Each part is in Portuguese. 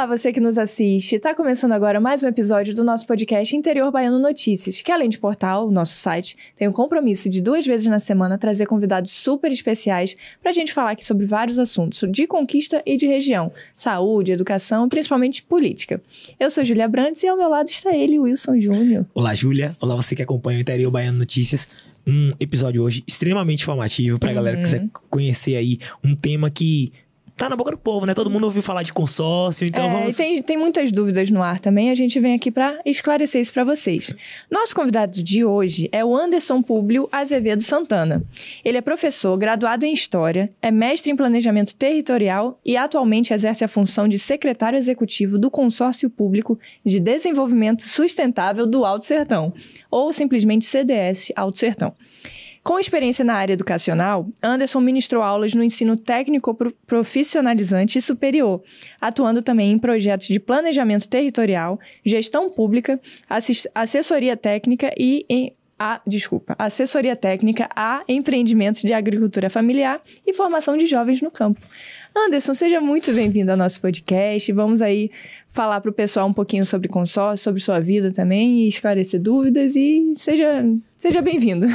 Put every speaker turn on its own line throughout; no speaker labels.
Olá, você que nos assiste. Está começando agora mais um episódio do nosso podcast Interior Baiano Notícias, que além de portal, o nosso site, tem o compromisso de 2 vezes na semana trazer convidados super especiais para a gente falar aqui sobre vários assuntos de conquista e de região, saúde, educação, principalmente política. Eu sou Júlia Brandes e ao meu lado está ele, Wilson Júnior.
Olá, Júlia. Olá, você que acompanha o Interior Baiano Notícias. Um episódio hoje extremamente informativo para a galera que quiser conhecer aí um tema que tá na boca do povo, né? Todo mundo ouviu falar de consórcio, então vamos...
Tem muitas dúvidas no ar também, a gente vem aqui para esclarecer isso para vocês. Nosso convidado de hoje é o Anderson Públio Azevedo Santana. Ele é professor, graduado em História, é mestre em Planejamento Territorial e atualmente exerce a função de secretário executivo do Consórcio Público de Desenvolvimento Sustentável do Alto Sertão, ou simplesmente CDS Alto Sertão. Com experiência na área educacional, Anderson ministrou aulas no ensino técnico profissionalizante e superior, atuando também em projetos de planejamento territorial, gestão pública, assessoria técnica a empreendimentos de agricultura familiar e formação de jovens no campo. Anderson, seja muito bem-vindo ao nosso podcast. Vamos aí falar para o pessoal um pouquinho sobre consórcio, sobre sua vida também, e esclarecer dúvidas, e seja bem-vindo.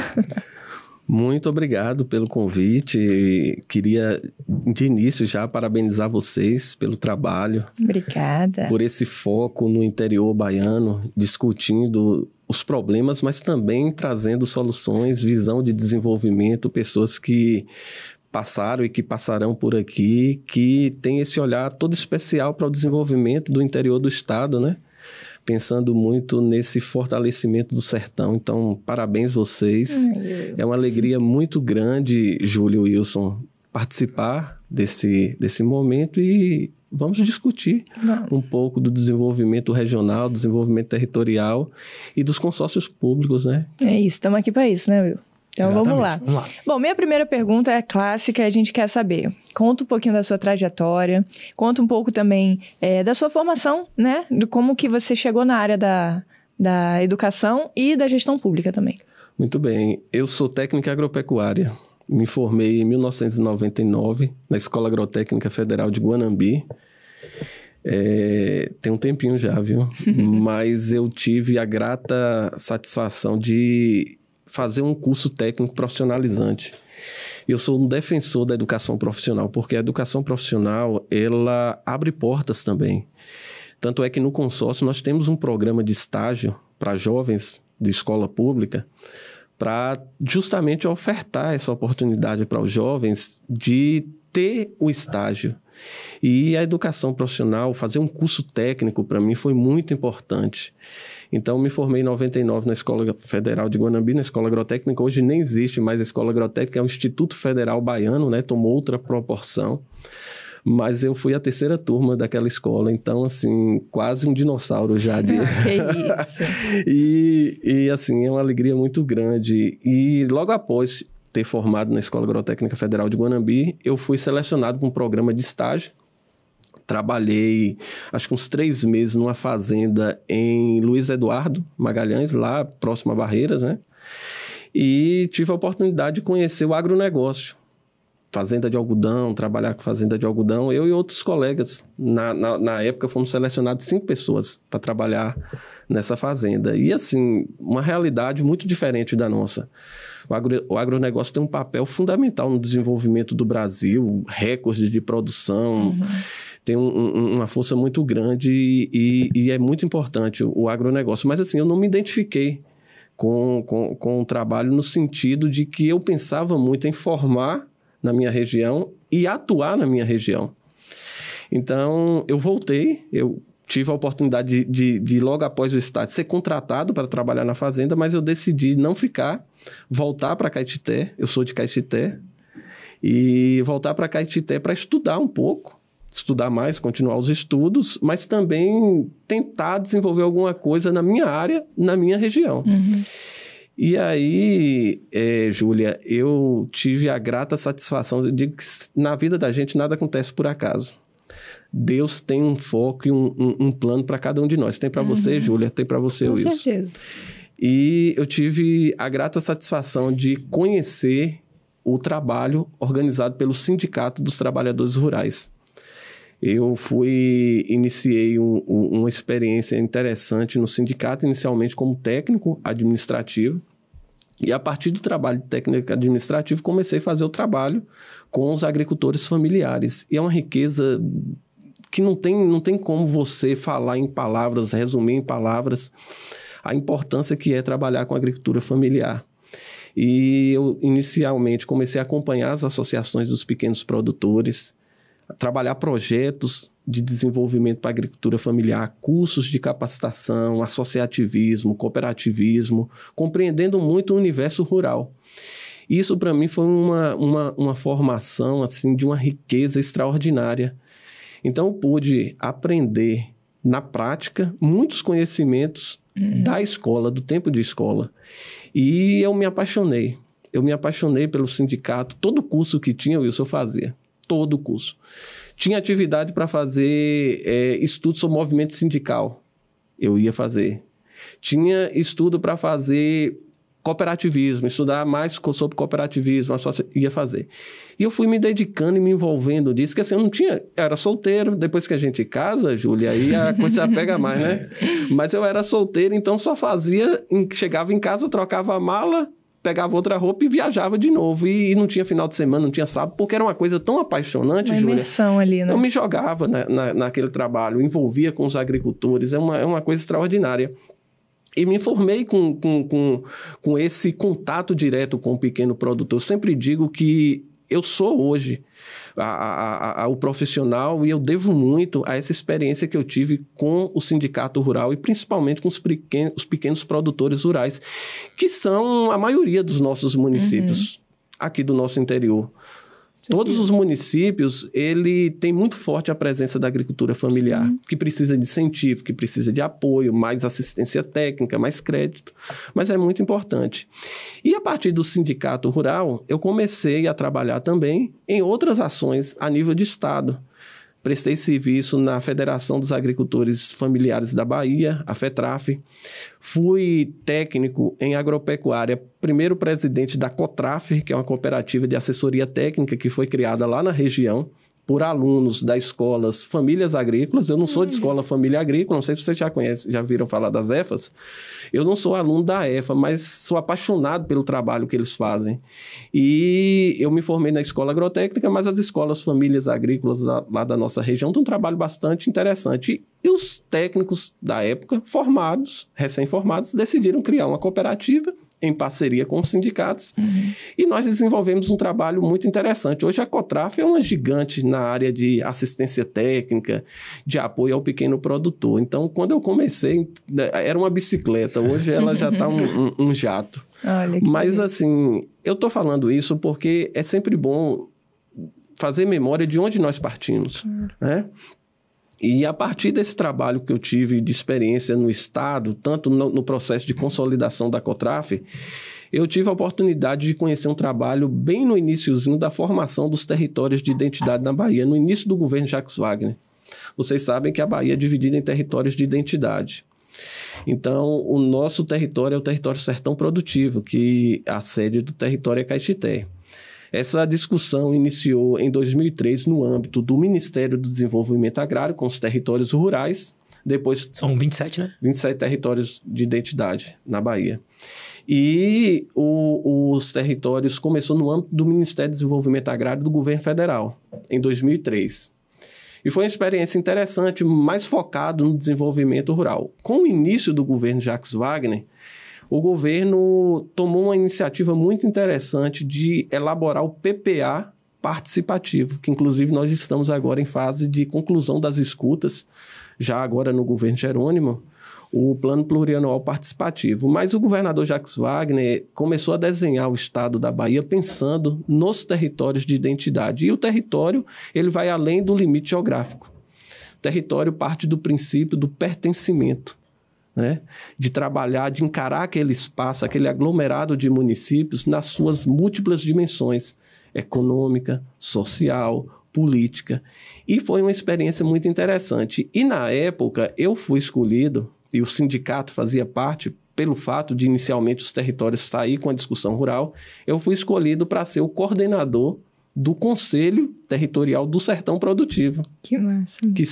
Muito obrigado pelo convite. Queria, de início, já parabenizar vocês pelo trabalho.
Obrigada.
Por esse foco no interior baiano, discutindo os problemas, mas também trazendo soluções, visão de desenvolvimento, pessoas que passaram e que passarão por aqui, que tem esse olhar todo especial para o desenvolvimento do interior do estado, né? Pensando muito nesse fortalecimento do sertão. Então, parabéns vocês. É uma alegria muito grande, Júlio e Wilson, participar desse momento e vamos discutir um pouco do desenvolvimento regional, desenvolvimento territorial e dos consórcios públicos, né?
É isso, estamos aqui para isso, né, Will? Então vamos lá. Bom, minha primeira pergunta é clássica, a gente quer saber. Conta um pouquinho da sua trajetória, conta um pouco também da sua formação, né? De como que você chegou na área da educação e da gestão pública também.
Muito bem. Eu sou técnico agropecuária. Me formei em 1999 na Escola Agrotécnica Federal de Guanambi. Tem um tempinho já, viu? Mas eu tive a grata satisfação de fazer um curso técnico profissionalizante. Eu sou um defensor da educação profissional, porque a educação profissional, ela abre portas também. Tanto é que no consórcio nós temos um programa de estágio para jovens de escola pública, para justamente ofertar essa oportunidade para os jovens de ter o estágio. E a educação profissional, fazer um curso técnico, para mim, foi muito importante. Então, me formei em 99 na Escola Federal de Guanambi, na Escola Agrotécnica. Hoje nem existe mais a Escola Agrotécnica, é o Instituto Federal Baiano, né? Tomou outra proporção. Mas eu fui a 3ª turma daquela escola, então, assim, quase um dinossauro já.
Que isso!
E, assim, é uma alegria muito grande. E logo após ter formado na Escola Agrotécnica Federal de Guanambi, eu fui selecionado para um programa de estágio. Trabalhei, acho que uns 3 meses numa fazenda em Luiz Eduardo Magalhães, lá próximo a Barreiras, né? E tive a oportunidade de conhecer o agronegócio. Fazenda de algodão, trabalhar com fazenda de algodão. Eu e outros colegas, na época, fomos selecionados 5 pessoas para trabalhar nessa fazenda. E, assim, uma realidade muito diferente da nossa. O agronegócio tem um papel fundamental no desenvolvimento do Brasil, recorde de produção, tem uma força muito grande e é muito importante o agronegócio. Mas, assim, eu não me identifiquei com o trabalho no sentido de que eu pensava muito em formar na minha região e atuar na minha região. Então, eu voltei, eu tive a oportunidade de logo após o estágio, ser contratado para trabalhar na fazenda, mas eu decidi não ficar, voltar para Caetité, eu sou de Caetité, e voltar para Caetité para estudar um pouco, estudar mais, continuar os estudos, mas também tentar desenvolver alguma coisa na minha área, na minha região. E aí, Júlia, eu tive a grata satisfação, eu digo que na vida da gente nada acontece por acaso. Deus tem um foco e um plano para cada um de nós. Tem para você, Júlia, tem para você, Wilson. Com certeza. E eu tive a grata satisfação de conhecer o trabalho organizado pelo Sindicato dos Trabalhadores Rurais, eu iniciei uma experiência interessante no sindicato, inicialmente como técnico administrativo. E a partir do trabalho técnico administrativo, comecei a fazer o trabalho com os agricultores familiares. E é uma riqueza que não tem como você falar em palavras, resumir em palavras a importância que é trabalhar com a agricultura familiar. E eu, inicialmente, comecei a acompanhar as associações dos pequenos produtores, a trabalhar projetos de desenvolvimento para a agricultura familiar, cursos de capacitação, associativismo, cooperativismo, compreendendo muito o universo rural. Isso, para mim, foi uma formação assim, de uma riqueza extraordinária. Então, eu pude aprender na prática muitos conhecimentos da escola, do tempo de escola. E eu me apaixonei. Eu me apaixonei pelo sindicato. Todo curso que tinha, eu fazia. Todo curso. Tinha atividade para fazer estudo sobre movimento sindical. Eu ia fazer. Tinha estudo para fazer cooperativismo, estudar mais sobre cooperativismo, ia fazer. E eu fui me dedicando e me envolvendo nisso, que assim, eu era solteiro, depois que a gente casa, Júlia, aí a coisa pega mais, né? Mas eu era solteiro, então só fazia, chegava em casa, trocava a mala, pegava outra roupa e viajava de novo. E não tinha final de semana, não tinha sábado, porque era uma coisa tão apaixonante, Júlia. Uma
imersão ali, né?
Eu me jogava naquele trabalho, envolvia com os agricultores, é uma coisa extraordinária. E me formei com esse contato direto com o pequeno produtor. Eu sempre digo que eu sou hoje o profissional e eu devo muito a essa experiência que eu tive com o sindicato rural e principalmente com os pequenos produtores rurais, que são a maioria dos nossos municípios aqui do nosso interior. Todos os municípios, ele tem muito forte a presença da agricultura familiar, que precisa de incentivo, que precisa de apoio, mais assistência técnica, mais crédito, mas é muito importante. E a partir do sindicato rural, eu comecei a trabalhar também em outras ações a nível de estado. Prestei serviço na Federação dos Agricultores Familiares da Bahia, a FETRAF. Fui técnico em agropecuária, primeiro presidente da COTRAF, que é uma cooperativa de assessoria técnica que foi criada lá na região por alunos das escolas Famílias Agrícolas. Eu não sou de escola Família Agrícola, não sei se vocês já viram falar das EFAs. Eu não sou aluno da EFA, mas sou apaixonado pelo trabalho que eles fazem. E eu me formei na escola agrotécnica, mas as escolas Famílias Agrícolas lá da nossa região têm um trabalho bastante interessante. E os técnicos da época, recém-formados, decidiram criar uma cooperativa em parceria com os sindicatos, e nós desenvolvemos um trabalho muito interessante. Hoje a COTRAF é uma gigante na área de assistência técnica, de apoio ao pequeno produtor. Então, quando eu comecei, era uma bicicleta, hoje ela já está um jato.
Olha,
mas assim, eu estou falando isso porque é sempre bom fazer memória de onde nós partimos, né? E a partir desse trabalho que eu tive de experiência no Estado, tanto no processo de consolidação da COTRAF, eu tive a oportunidade de conhecer um trabalho bem no iniciozinho da formação dos territórios de identidade na Bahia, no início do governo Jacques Wagner. Vocês sabem que a Bahia é dividida em territórios de identidade. Então, o nosso território é o território Sertão Produtivo, que a sede do território é Caetité. Essa discussão iniciou em 2003 no âmbito do Ministério do Desenvolvimento Agrário com os territórios rurais. Depois,
são 27, né?
27 territórios de identidade na Bahia. E os territórios começou no âmbito do Ministério do Desenvolvimento Agrário do Governo Federal, em 2003. E foi uma experiência interessante, mais focado no desenvolvimento rural. Com o início do governo Jacques Wagner, o governo tomou uma iniciativa muito interessante de elaborar o PPA participativo, que inclusive nós estamos agora em fase de conclusão das escutas, já agora no governo Jerônimo, o Plano Plurianual Participativo. Mas o governador Jacques Wagner começou a desenhar o estado da Bahia pensando nos territórios de identidade. E o território, ele vai além do limite geográfico. O território parte do princípio do pertencimento, né? De trabalhar, de encarar aquele espaço, aquele aglomerado de municípios nas suas múltiplas dimensões, econômica, social, política. E foi uma experiência muito interessante. E na época eu fui escolhido, e o sindicato fazia parte, pelo fato de inicialmente os territórios sair com a discussão rural, eu fui escolhido para ser o coordenador do Conselho Territorial do Sertão Produtivo.
Que massa.
Que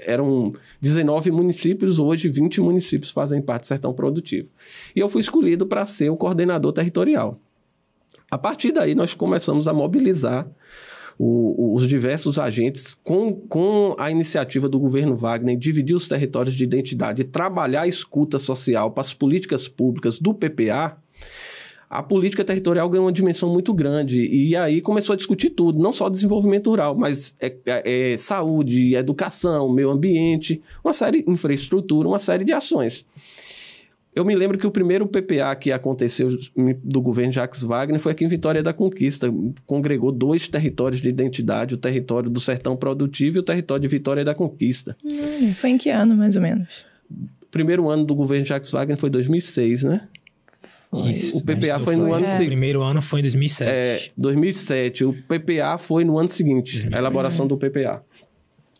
eram 19 municípios, hoje 20 municípios fazem parte do Sertão Produtivo. E eu fui escolhido para ser o coordenador territorial. A partir daí, nós começamos a mobilizar os diversos agentes com a iniciativa do governo Wagner, dividir os territórios de identidade, trabalhar a escuta social para as políticas públicas do PPA. A política territorial ganhou uma dimensão muito grande e aí começou a discutir tudo, não só desenvolvimento rural, mas saúde, educação, meio ambiente, uma série de infraestrutura, uma série de ações. Eu me lembro que o primeiro PPA que aconteceu do governo Jacques Wagner foi aqui em Vitória da Conquista. Congregou 2 territórios de identidade, o território do Sertão Produtivo e o território de Vitória da Conquista.
Foi em que ano, mais ou menos?
O primeiro ano do governo Jacques Wagner foi 2006, né?
Isso,
o PPA foi no ano seguinte.
O primeiro ano foi em 2007.
2007. O PPA foi no ano seguinte, a elaboração do PPA.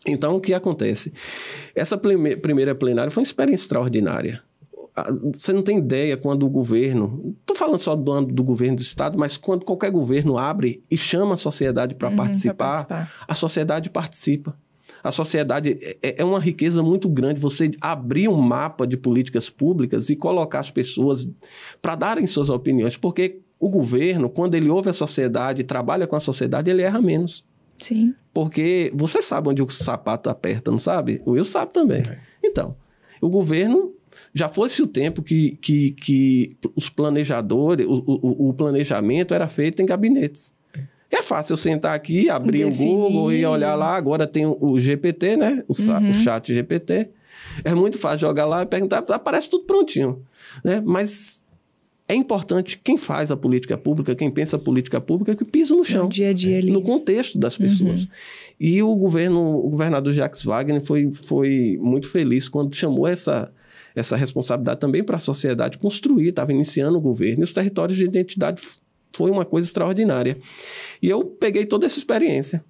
Então, o que acontece? Essa primeira plenária foi uma experiência extraordinária. Você não tem ideia quando o governo... Estou falando só do âmbito do governo do Estado, mas quando qualquer governo abre e chama a sociedade para participar, a sociedade participa. A sociedade é uma riqueza muito grande você abrir um mapa de políticas públicas e colocar as pessoas para darem suas opiniões, porque o governo, quando ele ouve a sociedade, trabalha com a sociedade, ele erra menos.
Sim.
Porque você sabe onde o sapato aperta, não sabe? O Will sabe também. Então, o governo... Já fosse o tempo que os planejadores, o planejamento era feito em gabinetes. É fácil eu sentar aqui, abrir o Google e olhar lá. Agora tem o GPT, né? O chat GPT. É muito fácil jogar lá e perguntar, aparece tudo prontinho. Né? Mas é importante quem faz a política pública, quem pensa a política pública, que pisa no chão.
No dia a dia ali.
No contexto das pessoas. E o governador Jacques Wagner foi muito feliz quando chamou essa responsabilidade também para a sociedade construir, estava iniciando o governo, e os territórios de identidade foi uma coisa extraordinária. E eu peguei toda essa experiência.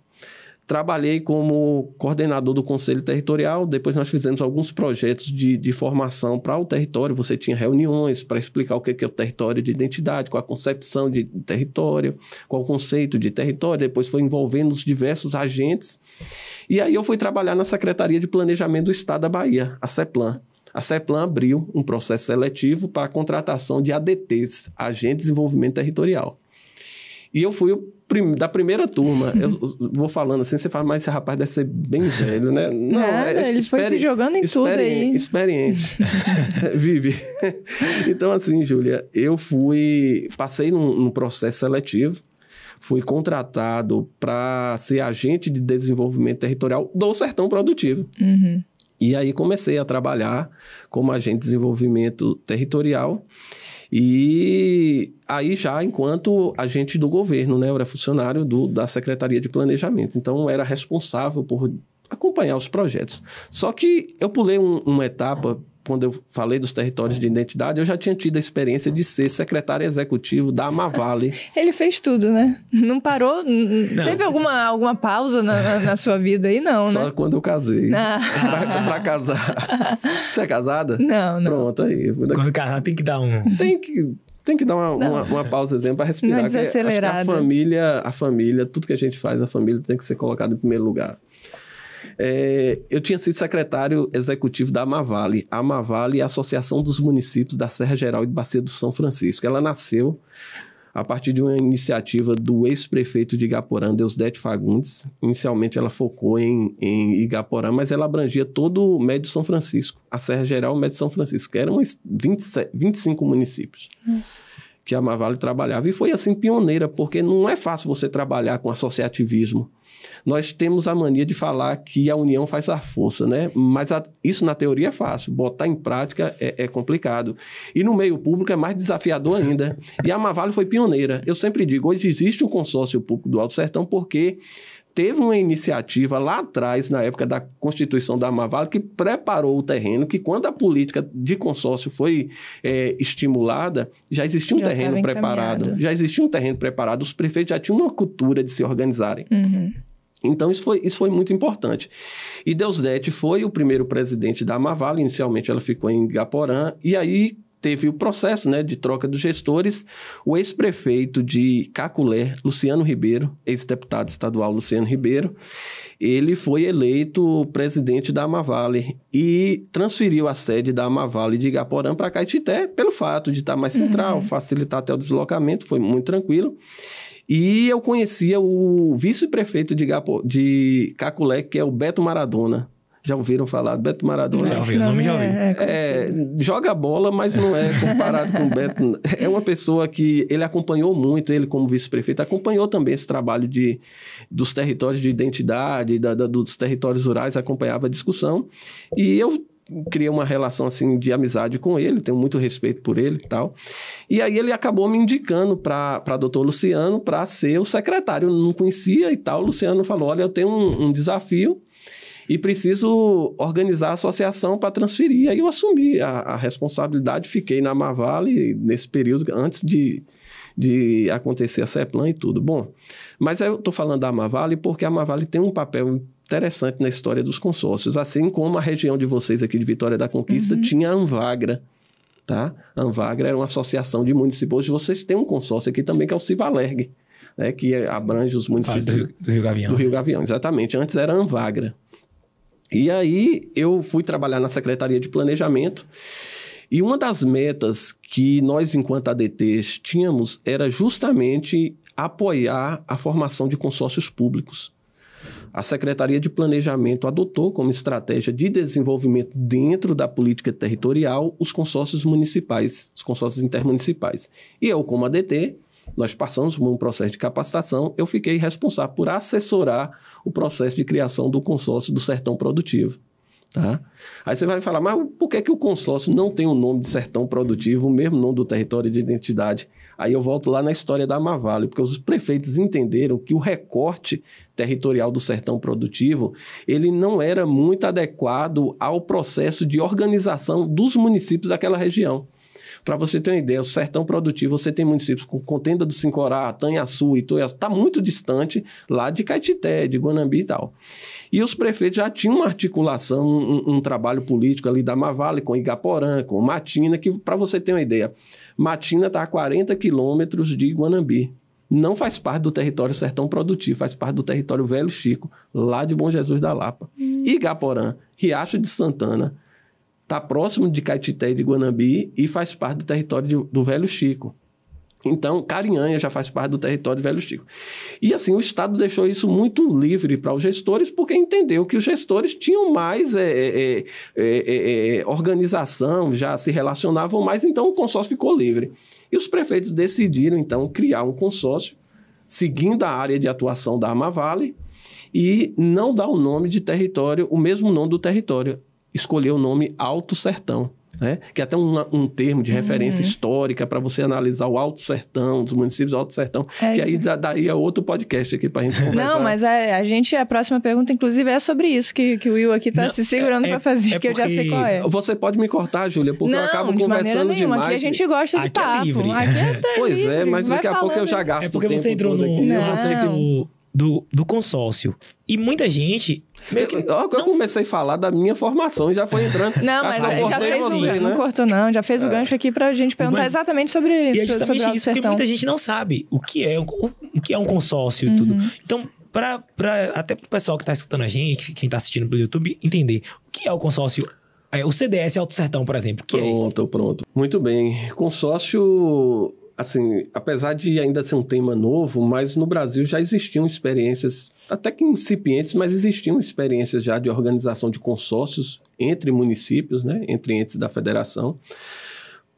Trabalhei como coordenador do Conselho Territorial, depois nós fizemos alguns projetos de formação para o território, você tinha reuniões para explicar o que é o território de identidade, qual a concepção de território, qual o conceito de território, depois foi envolvendo os diversos agentes. E aí eu fui trabalhar na Secretaria de Planejamento do Estado da Bahia, a CEPLAN. A CEPLAN abriu um processo seletivo para a contratação de ADTs, Agentes de Desenvolvimento Territorial. E eu fui da primeira turma. Eu vou falando assim, você fala, mas esse rapaz deve ser bem velho, né? Não,
ele foi se jogando em tudo aí.
Experiente. Vive. Então, assim, Júlia, eu passei num processo seletivo, fui contratado para ser agente de desenvolvimento territorial do Sertão Produtivo. E aí comecei a trabalhar como agente de desenvolvimento territorial e aí já enquanto agente do governo, né? Eu era funcionário da Secretaria de Planejamento, então eu era responsável por acompanhar os projetos. Só que eu pulei uma etapa, quando eu falei dos territórios de identidade, eu já tinha tido a experiência de ser secretário executivo da Amavale.
Ele fez tudo, né? Não parou? Não. Teve alguma pausa na sua vida aí? Não, né?
Só quando eu casei. Pra casar. Você é casada?
Não.
Pronto, aí.
Quando casar tem que dar
Tem que dar uma pausazinha para respirar.
Acho que
a família, tudo que a gente faz, a família tem que ser colocada em primeiro lugar. Eu tinha sido secretário executivo da Amavale. A Amavale é a Associação dos Municípios da Serra Geral e de Bacia do São Francisco. Ela nasceu a partir de uma iniciativa do ex-prefeito de Igaporã, Deusdete Fagundes. Inicialmente ela focou em Igaporã, mas ela abrangia todo o Médio São Francisco. A Serra Geral e o Médio São Francisco, que eram 25 municípios. Que a Amavale trabalhava. E foi assim pioneira, porque não é fácil você trabalhar com associativismo. Nós temos a mania de falar que a união faz a força, né? Mas isso na teoria é fácil, botar em prática é complicado. E no meio público é mais desafiador ainda. E a Amavale foi pioneira. Eu sempre digo, hoje existe um consórcio público do Alto Sertão porque teve uma iniciativa lá atrás, na época da constituição da Amavale, que preparou o terreno, que quando a política de consórcio foi estimulada, já existia um terreno preparado. Já existia um terreno preparado. Os prefeitos já tinham uma cultura de se organizarem. Então, isso foi muito importante. E Deusdete foi o primeiro presidente da Amavale. Inicialmente, ela ficou em Igaporã. E aí, teve o processo, né, de troca dos gestores. O ex-prefeito de Caculé, Luciano Ribeiro, ex-deputado estadual Luciano Ribeiro, ele foi eleito presidente da Amavale e transferiu a sede da Amavale de Igaporã para Caetité, pelo fato de estar mais central, facilitar até o deslocamento, foi muito tranquilo. E eu conhecia o vice-prefeito de Caculé, que é o Beto Maradona. Já ouviram falar do Beto Maradona?
Já ouvi, o nome já ouvi.
Joga bola, mas não é comparado com o Beto. É uma pessoa que ele acompanhou muito, ele como vice-prefeito, acompanhou também esse trabalho dos territórios de identidade, dos territórios rurais, acompanhava a discussão. E eu criei uma relação assim de amizade com ele, tenho muito respeito por ele e tal. E aí ele acabou me indicando para doutor Luciano para ser o secretário. Eu não conhecia e tal. O Luciano falou, olha, eu tenho um desafio e preciso organizar a associação para transferir. Aí eu assumi a responsabilidade, fiquei na Amavale nesse período, antes de acontecer a CEPLAN e tudo. Bom, mas eu estou falando da Amavale porque a Amavale tem um papel interessante na história dos consórcios, assim como a região de vocês aqui de Vitória da Conquista tinha a Anvagra, tá? A Anvagra era uma associação de municípios. Hoje vocês têm um consórcio aqui também que é o Civalerg, né? Que abrange os municípios
do Rio Gavião.
Do Rio Gavião, exatamente. Antes era a Anvagra. E aí eu fui trabalhar na Secretaria de Planejamento e uma das metas que nós, enquanto ADTs, tínhamos era justamente apoiar a formação de consórcios públicos. A Secretaria de Planejamento adotou como estratégia de desenvolvimento dentro da política territorial os consórcios municipais, os consórcios intermunicipais. E eu, como ADT, nós passamos por um processo de capacitação, eu fiquei responsável por assessorar o processo de criação do consórcio do Sertão Produtivo. Tá? Aí você vai falar, mas por que o consórcio não tem o nome de Sertão Produtivo, o mesmo nome do território de identidade? Aí eu volto lá na história da Amavale, porque os prefeitos entenderam que o recorte territorial do Sertão Produtivo, ele não era muito adequado ao processo de organização dos municípios daquela região. Para você ter uma ideia, o Sertão Produtivo, você tem municípios com Contenda do Sincorá, Tanhaçu, Ituiaçu, está muito distante lá de Caetité, de Guanambi e tal. E os prefeitos já tinham uma articulação, um trabalho político ali da Amavale com Igaporã, com Matina, que para você ter uma ideia, Matina está a 40 quilômetros de Guanambi. Não faz parte do território Sertão Produtivo, faz parte do território Velho Chico, lá de Bom Jesus da Lapa. Igaporã, Riacho de Santana, está próximo de Caetité e de Guanambi e faz parte do território do Velho Chico. Então, Carinhanha já faz parte do território do Velho Chico. E assim, o Estado deixou isso muito livre para os gestores, porque entendeu que os gestores tinham mais organização, já se relacionavam mais, então o consórcio ficou livre. E os prefeitos decidiram, então, criar um consórcio, seguindo a área de atuação da Amavale, e não dar o nome de território, o mesmo nome do território, escolher o nome Alto Sertão, né? Que é até um termo de referência histórica para você analisar o Alto Sertão, dos municípios do Alto Sertão, que aí daria outro podcast aqui para a gente conversar.
Não, mas a próxima pergunta, inclusive, é sobre isso que o Will aqui está se segurando para fazer, que eu já sei qual é.
Você pode me cortar, Júlia, porque eu acabo conversando demais.
Aqui a gente gosta de papo.
É livre.
Aqui é
pois
livre.
É, mas daqui a pouco eu já gasto o tempo todo aqui.
É porque você entrou do consórcio. E muita gente...
Eu comecei a falar da minha formação e já foi entrando.
Não, mas já fez o gancho. Não cortou, não. Já fez o gancho aqui pra gente perguntar exatamente sobre isso.
E é justamente isso, porque muita gente não sabe o que é um consórcio e tudo. Então, até pro pessoal que tá escutando a gente, quem tá assistindo pelo YouTube, entender o que é o consórcio. O CDS Alto Sertão, por exemplo.
Pronto. Muito bem. Consórcio... Assim, apesar de ainda ser um tema novo, mas no Brasil já existiam experiências, até que incipientes, mas existiam experiências já de organização de consórcios entre municípios, né, entre entes da federação.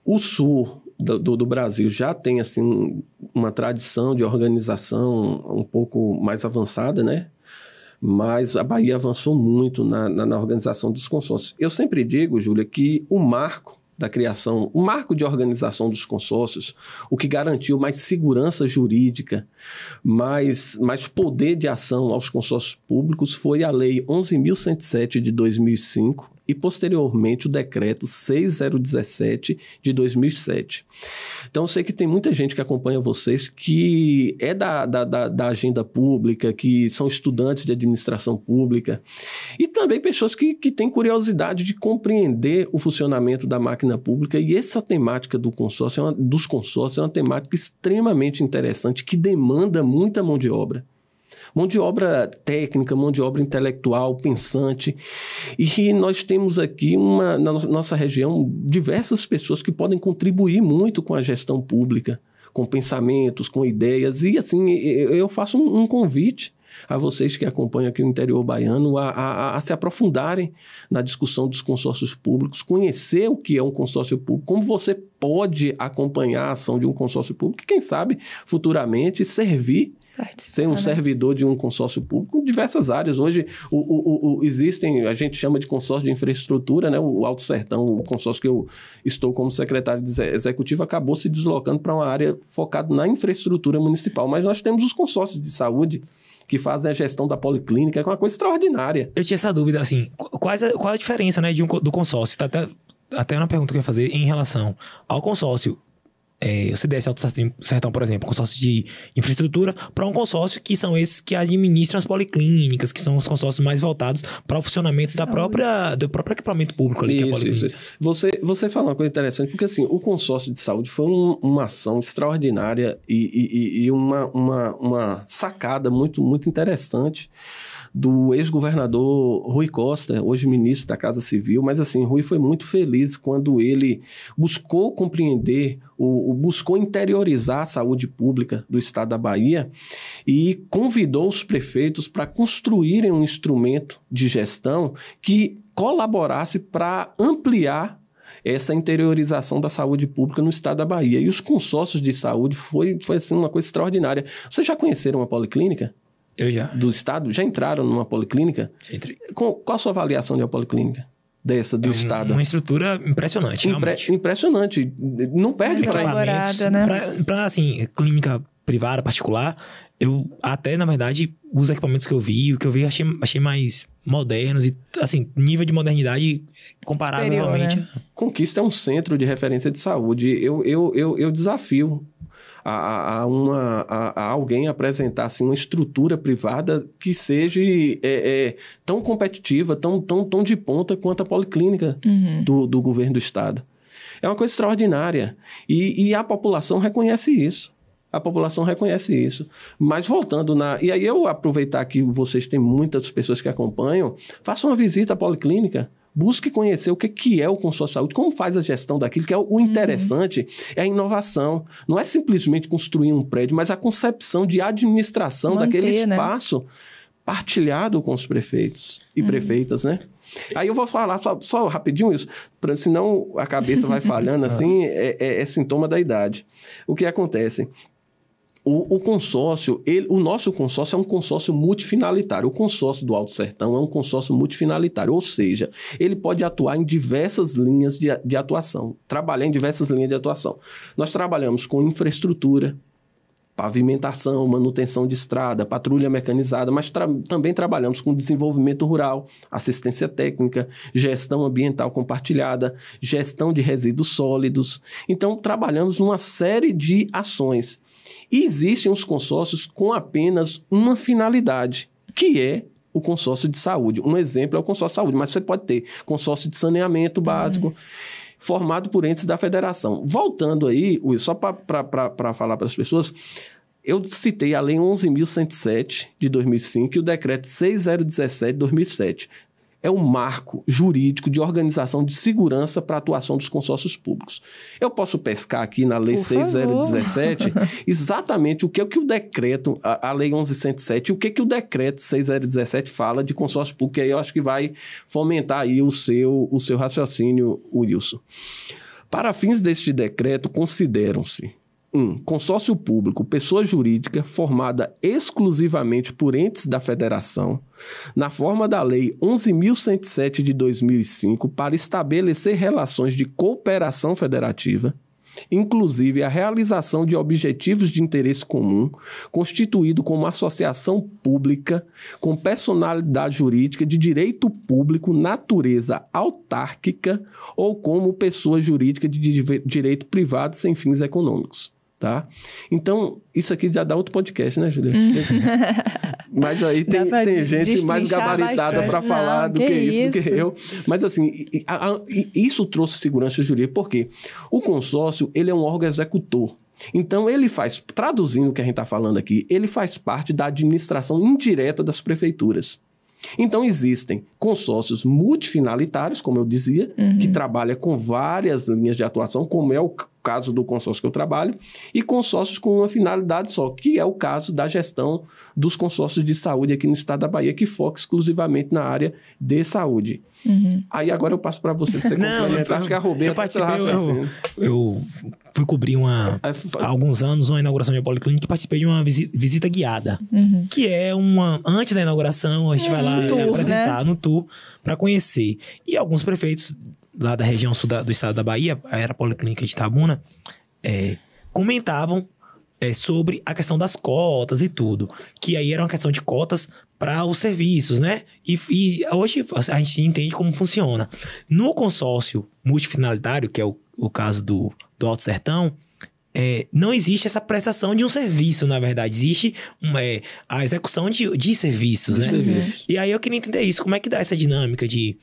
O sul do Brasil já tem assim, uma tradição de organização um pouco mais avançada, né? Mas a Bahia avançou muito na organização dos consórcios. Eu sempre digo, Júlia, que o marco da criação, o marco de organização dos consórcios, o que garantiu mais segurança jurídica, mais poder de ação aos consórcios públicos foi a Lei 11.107 de 2005, e, posteriormente, o decreto 6017 de 2007. Então, eu sei que tem muita gente que acompanha vocês que é da agenda pública, que são estudantes de administração pública, e também pessoas que têm curiosidade de compreender o funcionamento da máquina pública, e essa temática dos consórcios é uma temática extremamente interessante, que demanda muita mão de obra. Mão de obra técnica, mão de obra intelectual, pensante. E nós temos aqui, na nossa região, diversas pessoas que podem contribuir muito com a gestão pública, com pensamentos, com ideias. E, assim, eu faço um convite a vocês que acompanham aqui o interior baiano a se aprofundarem na discussão dos consórcios públicos, conhecer o que é um consórcio público, como você pode acompanhar a ação de um consórcio público e, quem sabe, futuramente servir, ser um servidor de um consórcio público em diversas áreas. Hoje existem, a gente chama de consórcio de infraestrutura, né? O Alto Sertão, o consórcio que eu estou como secretário executivo, acabou se deslocando para uma área focada na infraestrutura municipal. Mas nós temos os consórcios de saúde que fazem a gestão da policlínica, que é uma coisa extraordinária.
Eu tinha essa dúvida, assim, qual a diferença, né, do consórcio? Tá até uma pergunta que eu ia fazer em relação ao consórcio. O CDS Alto Sertão, por exemplo, consórcio de infraestrutura, para um consórcio que são esses que administram as policlínicas, que são os consórcios mais voltados para o funcionamento do próprio equipamento público ali, que é a policlínica.
Você fala uma coisa interessante, porque assim, o consórcio de saúde foi uma ação extraordinária e uma sacada muito, muito interessante do ex-governador Rui Costa, hoje ministro da Casa Civil, mas assim, Rui foi muito feliz quando ele buscou compreender, buscou interiorizar a saúde pública do estado da Bahia e convidou os prefeitos para construírem um instrumento de gestão que colaborasse para ampliar essa interiorização da saúde pública no estado da Bahia. E os consórcios de saúde foi assim, uma coisa extraordinária. Vocês já conheceram uma policlínica?
Eu já.
Do estado? Já entraram numa policlínica?
Já entrei.
Qual a sua avaliação de uma policlínica dessa do estado?
Uma estrutura impressionante, realmente.
Impressionante. Não perde
para elaborada, né?
Para, assim, clínica privada, particular, eu até, na verdade, os equipamentos que eu vi achei mais modernos e, assim, nível de modernidade comparável
superior,
realmente.
Né?
Conquista é um centro de referência de saúde. Eu desafio a alguém apresentar assim, uma estrutura privada que seja tão competitiva, tão de ponta quanto a policlínica do governo do estado. É uma coisa extraordinária. E a população reconhece isso. Mas voltando E aí eu aproveitar que vocês têm muitas pessoas que acompanham, façam uma visita à policlínica. Busque conhecer o que é o consórcio de saúde, como faz a gestão daquilo, que é o interessante, é a inovação. Não é simplesmente construir um prédio, mas a concepção de administração daquele espaço partilhado com os prefeitos e prefeitas, né? Aí eu vou falar só rapidinho isso, senão a cabeça vai falhando assim, é sintoma da idade. O que acontece? O consórcio, o nosso consórcio é um consórcio multifinalitário. O consórcio do Alto Sertão é um consórcio multifinalitário, ou seja, ele pode atuar em diversas linhas de atuação, trabalhar em diversas linhas de atuação. Nós trabalhamos com infraestrutura, pavimentação, manutenção de estrada, patrulha mecanizada, mas também trabalhamos com desenvolvimento rural, assistência técnica, gestão ambiental compartilhada, gestão de resíduos sólidos. Então, trabalhamos numa série de ações. E existem os consórcios com apenas uma finalidade, que é o consórcio de saúde. Um exemplo é o consórcio de saúde, mas você pode ter consórcio de saneamento básico, formado por entes da federação. Voltando aí, só para falar para as pessoas, eu citei a Lei 11.107 de 2005 e o Decreto 6017 de 2007. É um marco jurídico de organização de segurança para a atuação dos consórcios públicos. Eu posso pescar aqui na Lei 6017 exatamente o que o decreto, a Lei 11.107, o que o decreto 6017 fala de consórcio público, e aí eu acho que vai fomentar aí o seu raciocínio, Wilson. Para fins deste decreto, consideram-se: 1. Consórcio público, pessoa jurídica formada exclusivamente por entes da federação, na forma da Lei 11.107 de 2005, para estabelecer relações de cooperação federativa. inclusive a realização de objetivos de interesse comum, constituído como associação pública com personalidade jurídica de direito público, natureza autárquica ou como pessoa jurídica de direito privado sem fins econômicos. Tá? Então, isso aqui já dá outro podcast, né, Juliana? Mas aí tem gente mais gabaritada para falar do que isso, do que eu. Mas assim, isso trouxe segurança jurídica, porque o consórcio, ele é um órgão executor. Então, ele faz, traduzindo o que a gente está falando aqui, ele faz parte da administração indireta das prefeituras. Então, existem consórcios multifinalitários, como eu dizia, que trabalham com várias linhas de atuação, como é o caso do consórcio que eu trabalho, e consórcios com uma finalidade só, que é o caso da gestão dos consórcios de saúde aqui no estado da Bahia, que foca exclusivamente na área de saúde. Aí agora eu passo para você complementar. Acho que a Rubem...
Eu fui cobrir há alguns anos uma inauguração de uma policlínica e participei de uma visita guiada, que é antes da inauguração, a gente vai lá apresentar no tour para conhecer. E alguns prefeitos lá da região sul do estado da Bahia, era a Policlínica de Itabuna, comentavam sobre a questão das cotas e tudo. Que aí era uma questão de cotas para os serviços, né? E hoje a gente entende como funciona. No consórcio multifinalitário, que é o caso do Alto Sertão, não existe essa prestação de um serviço, na verdade. Existe a execução de serviços, né?
Serviço.
E aí eu queria entender isso. Como é que dá essa dinâmica de...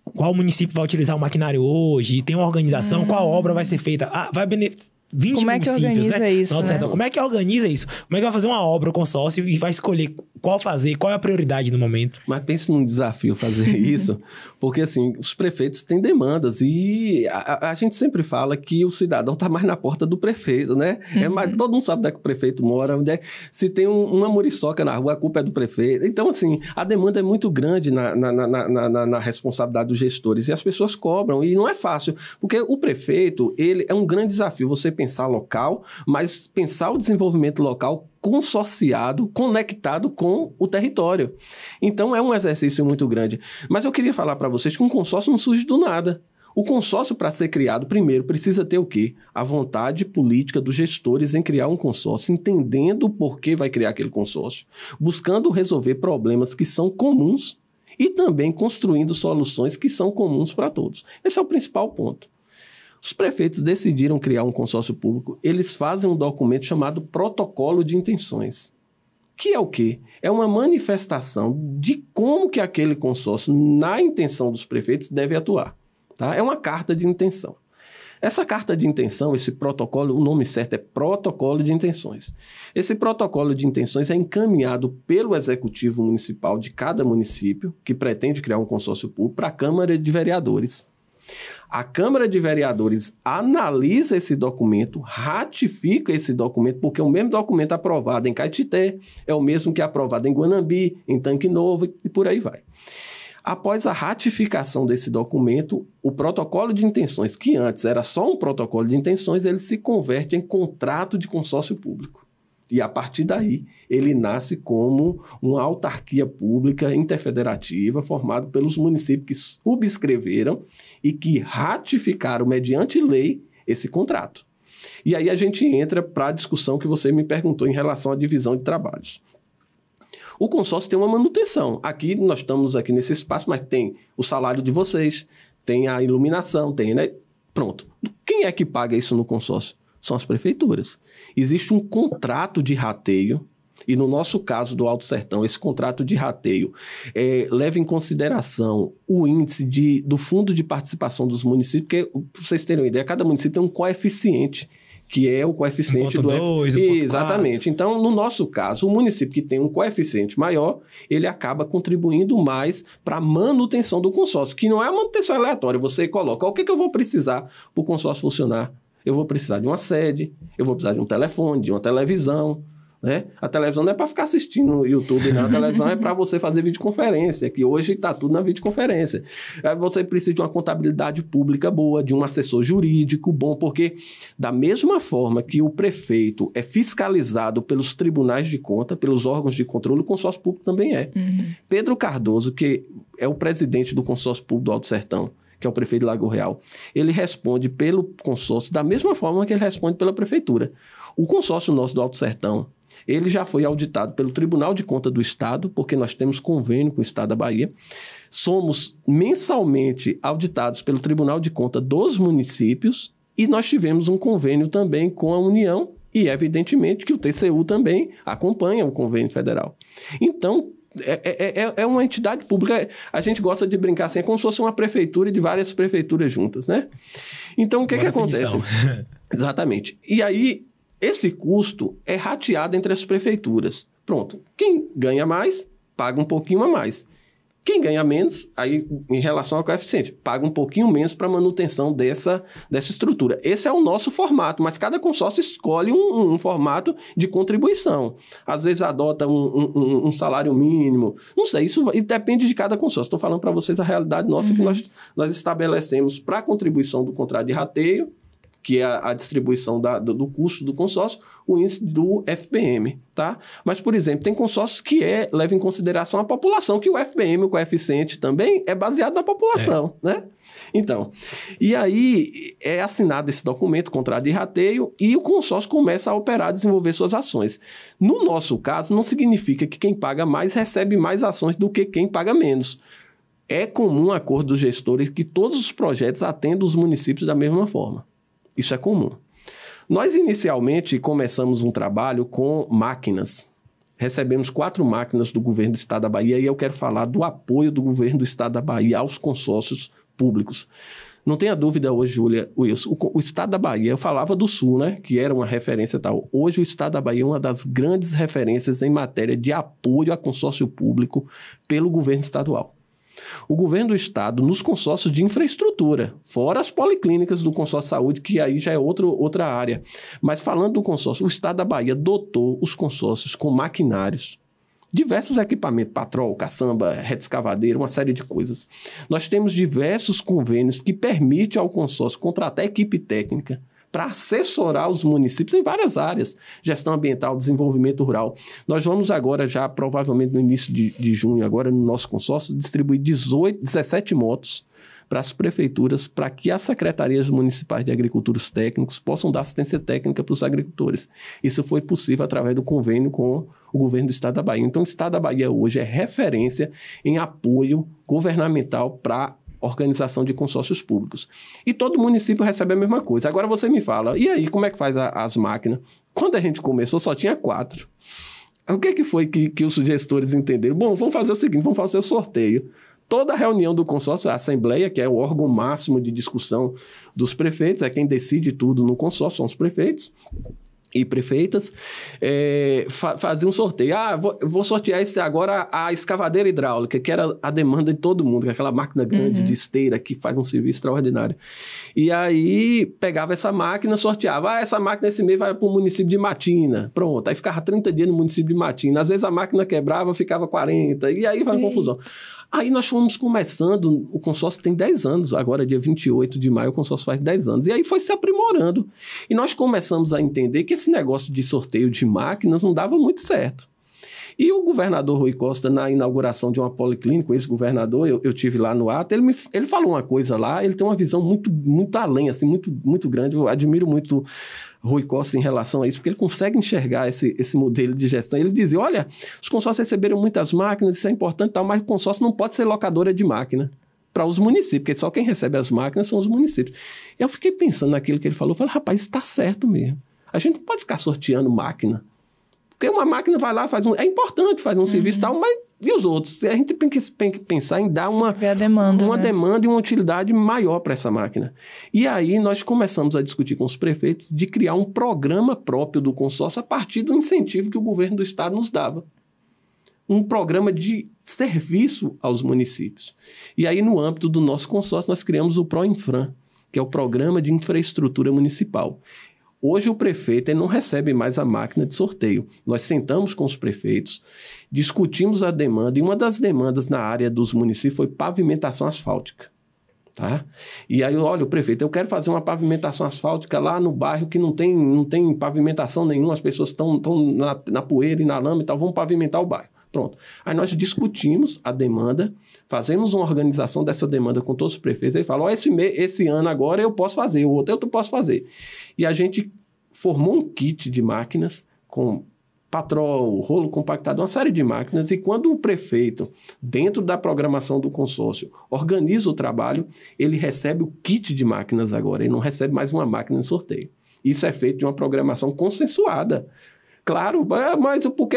qual município vai utilizar o maquinário hoje? Tem uma organização? Qual obra vai ser feita? Vai beneficiar 20
Como é que
municípios,
organiza
né?
isso, né?
Como é que organiza isso? Como é que vai fazer uma obra, o consórcio, e vai escolher qual fazer, qual é a prioridade no momento?
Mas pense num desafio fazer isso, porque assim, os prefeitos têm demandas e a gente sempre fala que o cidadão está mais na porta do prefeito, né? Todo mundo sabe onde é que o prefeito mora, se tem uma muriçoca na rua, a culpa é do prefeito. Então, assim, a demanda é muito grande na responsabilidade dos gestores e as pessoas cobram, e não é fácil, porque o prefeito, ele é um grande desafio, você pensar local, mas pensar o desenvolvimento local consorciado, conectado com o território. Então, é um exercício muito grande. Mas eu queria falar para vocês que um consórcio não surge do nada. O consórcio, para ser criado, primeiro, precisa ter o quê? A vontade política dos gestores em criar um consórcio, entendendo o porquê vai criar aquele consórcio, buscando resolver problemas que são comuns e também construindo soluções que são comuns para todos. Esse é o principal ponto. Os prefeitos decidiram criar um consórcio público, eles fazem um documento chamado Protocolo de Intenções. Que é o quê? É uma manifestação de como que aquele consórcio, na intenção dos prefeitos, deve atuar. Tá? É uma carta de intenção. Essa carta de intenção, esse protocolo, o nome certo é Protocolo de Intenções. Esse protocolo de intenções é encaminhado pelo executivo municipal de cada município, que pretende criar um consórcio público, para a Câmara de Vereadores. A Câmara de Vereadores analisa esse documento, ratifica esse documento, porque o mesmo documento aprovado em Caetité é o mesmo que é aprovado em Guanambi, em Tanque Novo e por aí vai. Após a ratificação desse documento, o protocolo de intenções, que antes era só um protocolo de intenções, ele se converte em contrato de consórcio público. E, a partir daí, ele nasce como uma autarquia pública interfederativa formada pelos municípios que subscreveram e que ratificaram, mediante lei, esse contrato. E aí a gente entra para a discussão que você me perguntou em relação à divisão de trabalhos. O consórcio tem uma manutenção. Aqui, nós estamos aqui nesse espaço, mas tem o salário de vocês, tem a iluminação, tem, né? Pronto. Quem é que paga isso no consórcio? São as prefeituras. Existe um contrato de rateio, e no nosso caso do Alto Sertão, esse contrato de rateio leva em consideração o índice do fundo de participação dos municípios, porque, pra vocês terem uma ideia, cada município tem um coeficiente, que é o coeficiente do...
1.2,
Exatamente. Então, no nosso caso, o município que tem um coeficiente maior, ele acaba contribuindo mais para a manutenção do consórcio, que não é a manutenção aleatória. Você coloca, o que eu vou precisar para o consórcio funcionar? Eu vou precisar de uma sede, eu vou precisar de um telefone, de uma televisão, né? A televisão não é para ficar assistindo no YouTube, não. A televisão é para você fazer videoconferência, que hoje está tudo na videoconferência. Você precisa de uma contabilidade pública boa, de um assessor jurídico bom, porque da mesma forma que o prefeito é fiscalizado pelos tribunais de conta, pelos órgãos de controle, o consórcio público também é. Pedro Cardoso, que é o presidente do consórcio público do Alto Sertão, que é o prefeito de Lagoa Real, ele responde pelo consórcio da mesma forma que ele responde pela prefeitura. O consórcio nosso do Alto Sertão, ele já foi auditado pelo Tribunal de Contas do Estado, porque nós temos convênio com o Estado da Bahia. Somos mensalmente auditados pelo Tribunal de Contas dos municípios e nós tivemos um convênio também com a União e, evidentemente, que o TCU também acompanha o convênio federal. Então, é uma entidade pública. A gente gosta de brincar assim, é como se fosse uma prefeitura de várias prefeituras juntas, né? Então, o que acontece? Exatamente. E aí, esse custo é rateado entre as prefeituras. Pronto. Quem ganha mais, paga um pouquinho a mais. Quem ganha menos, aí em relação ao coeficiente, paga um pouquinho menos para manutenção dessa estrutura. Esse é o nosso formato, mas cada consórcio escolhe um formato de contribuição. Às vezes adota um salário mínimo, não sei, isso depende de cada consórcio. Estou falando para vocês a realidade nossa que nós estabelecemos para a contribuição do contrato de rateio, que é a distribuição do custo do consórcio, o índice do FPM, tá? Mas, por exemplo, tem consórcios que leva em consideração a população, que o FPM, o coeficiente, também é baseado na população, né? Então, e aí é assinado esse documento, contrato de rateio, e o consórcio começa a operar, desenvolver suas ações. No nosso caso, não significa que quem paga mais recebe mais ações do que quem paga menos. É comum acordo dos gestores que todos os projetos atendam os municípios da mesma forma. Isso é comum. Nós, inicialmente, começamos um trabalho com máquinas. Recebemos 4 máquinas do governo do Estado da Bahia e eu quero falar do apoio do governo do Estado da Bahia aos consórcios públicos. Não tenha dúvida hoje, Júlia, Wilson, o Estado da Bahia, eu falava do Sul, né, que era uma referência tal. Hoje o Estado da Bahia é uma das grandes referências em matéria de apoio a consórcio público pelo governo estadual. O governo do Estado, nos consórcios de infraestrutura, fora as policlínicas do consórcio de saúde, que aí já é outra área. Mas falando do consórcio, o Estado da Bahia dotou os consórcios com maquinários, diversos equipamentos, patrol, caçamba, rede escavadeira, uma série de coisas. Nós temos diversos convênios que permitem ao consórcio contratar equipe técnica para assessorar os municípios em várias áreas, gestão ambiental, desenvolvimento rural. Nós vamos agora, já provavelmente no início de junho, agora no nosso consórcio, distribuir 17 motos para as prefeituras, para que as secretarias municipais de agricultura, os técnicos, possam dar assistência técnica para os agricultores. Isso foi possível através do convênio com o governo do Estado da Bahia. Então, o Estado da Bahia hoje é referência em apoio governamental para organização de consórcios públicos. E todo município recebe a mesma coisa. Agora você me fala, e aí, como é que faz as máquinas? Quando a gente começou, só tinha 4. O que foi que os gestores entenderam? Bom, vamos fazer o seguinte, vamos fazer o sorteio. Toda reunião do consórcio, a Assembleia, que é o órgão máximo de discussão dos prefeitos, é quem decide tudo no consórcio, são os prefeitos e prefeitas, fazia um sorteio. Vou sortear agora a escavadeira hidráulica, que era a demanda de todo mundo, que é aquela máquina grande de esteira que faz um serviço extraordinário. E aí pegava essa máquina, sorteava. Essa máquina esse mês vai para o município de Matina. Pronto, aí ficava 30 dias no município de Matina. Às vezes a máquina quebrava, ficava 40, e aí vai uma confusão. Aí nós fomos começando, o consórcio tem 10 anos, agora dia 28 de maio o consórcio faz 10 anos, e aí foi se aprimorando. E nós começamos a entender que esse negócio de sorteio de máquinas não dava muito certo. E o governador Rui Costa, na inauguração de uma policlínica, esse governador, eu tive lá no ato, ele falou uma coisa lá, ele tem uma visão muito além, assim, muito grande. Eu admiro muito Rui Costa em relação a isso, porque ele consegue enxergar esse modelo de gestão. Ele dizia, olha, os consórcios receberam muitas máquinas, isso é importante, tal, mas o consórcio não pode ser locadora de máquina para os municípios, porque só quem recebe as máquinas são os municípios. E eu fiquei pensando naquilo que ele falou, falei, rapaz, isso está certo mesmo. A gente não pode ficar sorteando máquina. Porque uma máquina vai lá, é importante fazer um serviço e tal, mas e os outros? A gente tem que pensar em dar uma demanda e uma utilidade maior para essa máquina. E aí nós começamos a discutir com os prefeitos de criar um programa próprio do consórcio a partir do incentivo que o governo do estado nos dava. Um programa de serviço aos municípios. E aí, no âmbito do nosso consórcio, nós criamos o PROINFRAN, que é o Programa de Infraestrutura Municipal. Hoje o prefeito não recebe mais a máquina de sorteio. Nós sentamos com os prefeitos, discutimos a demanda, e uma das demandas na área dos municípios foi pavimentação asfáltica. Tá? E aí, olha, o prefeito, eu quero fazer uma pavimentação asfáltica lá no bairro que não tem pavimentação nenhuma, as pessoas estão na poeira e na lama e tal, vamos pavimentar o bairro. Pronto. Aí nós discutimos a demanda, fazemos uma organização dessa demanda com todos os prefeitos, aí falam, esse ano agora eu posso fazer, o outro eu posso fazer. E a gente formou um kit de máquinas com patrol, rolo compactado, uma série de máquinas, e quando o prefeito, dentro da programação do consórcio, organiza o trabalho, ele recebe o kit de máquinas agora, ele não recebe mais uma máquina em sorteio. Isso é feito de uma programação consensuada. Claro, mas por que...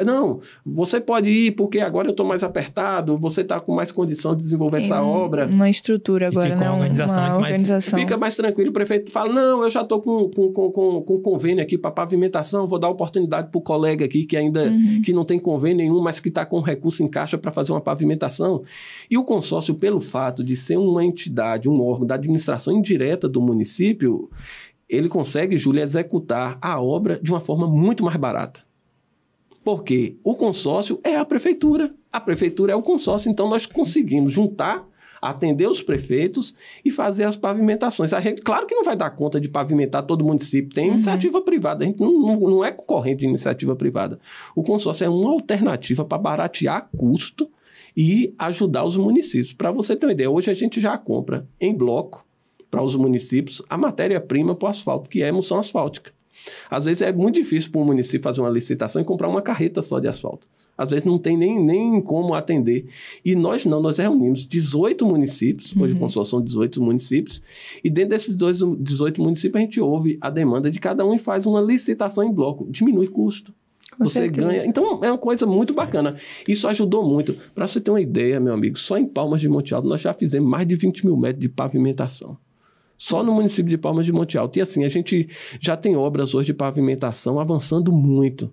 Não, você pode ir porque agora eu estou mais apertado, você está com mais condição de desenvolver essa obra.
Uma estrutura agora, né?
Uma organização.
Fica mais tranquilo, o prefeito fala, não, eu já estou com convênio aqui para pavimentação, vou dar oportunidade para o colega aqui que ainda que não tem convênio nenhum, mas que está com recurso em caixa para fazer uma pavimentação. E o consórcio, pelo fato de ser uma entidade, um órgão da administração indireta do município, ele consegue, Júlia, executar a obra de uma forma muito mais barata. Porque o consórcio é a prefeitura é o consórcio, então nós conseguimos juntar, atender os prefeitos e fazer as pavimentações. A gente, claro que não vai dar conta de pavimentar todo o município, tem iniciativa privada, a gente não é concorrente de iniciativa privada. O consórcio é uma alternativa para baratear custo e ajudar os municípios. Para você ter uma ideia, hoje a gente já compra em bloco, para os municípios, a matéria-prima para o asfalto, que é a emulsão asfáltica. Às vezes é muito difícil para um município fazer uma licitação e comprar uma carreta só de asfalto. Às vezes não tem nem como atender. E nós reunimos 18 municípios, hoje o consórcio são 18 municípios, e dentro desses 18 municípios a gente ouve a demanda de cada um e faz uma licitação em bloco. Diminui custo. Você ganha. Então, é uma coisa muito bacana. Isso ajudou muito. Para você ter uma ideia, meu amigo, só em Palmas de Monte Alto nós já fizemos mais de 20 mil metros de pavimentação. Só no município de Palmas de Monte Alto. E assim, a gente já tem obras hoje de pavimentação avançando muito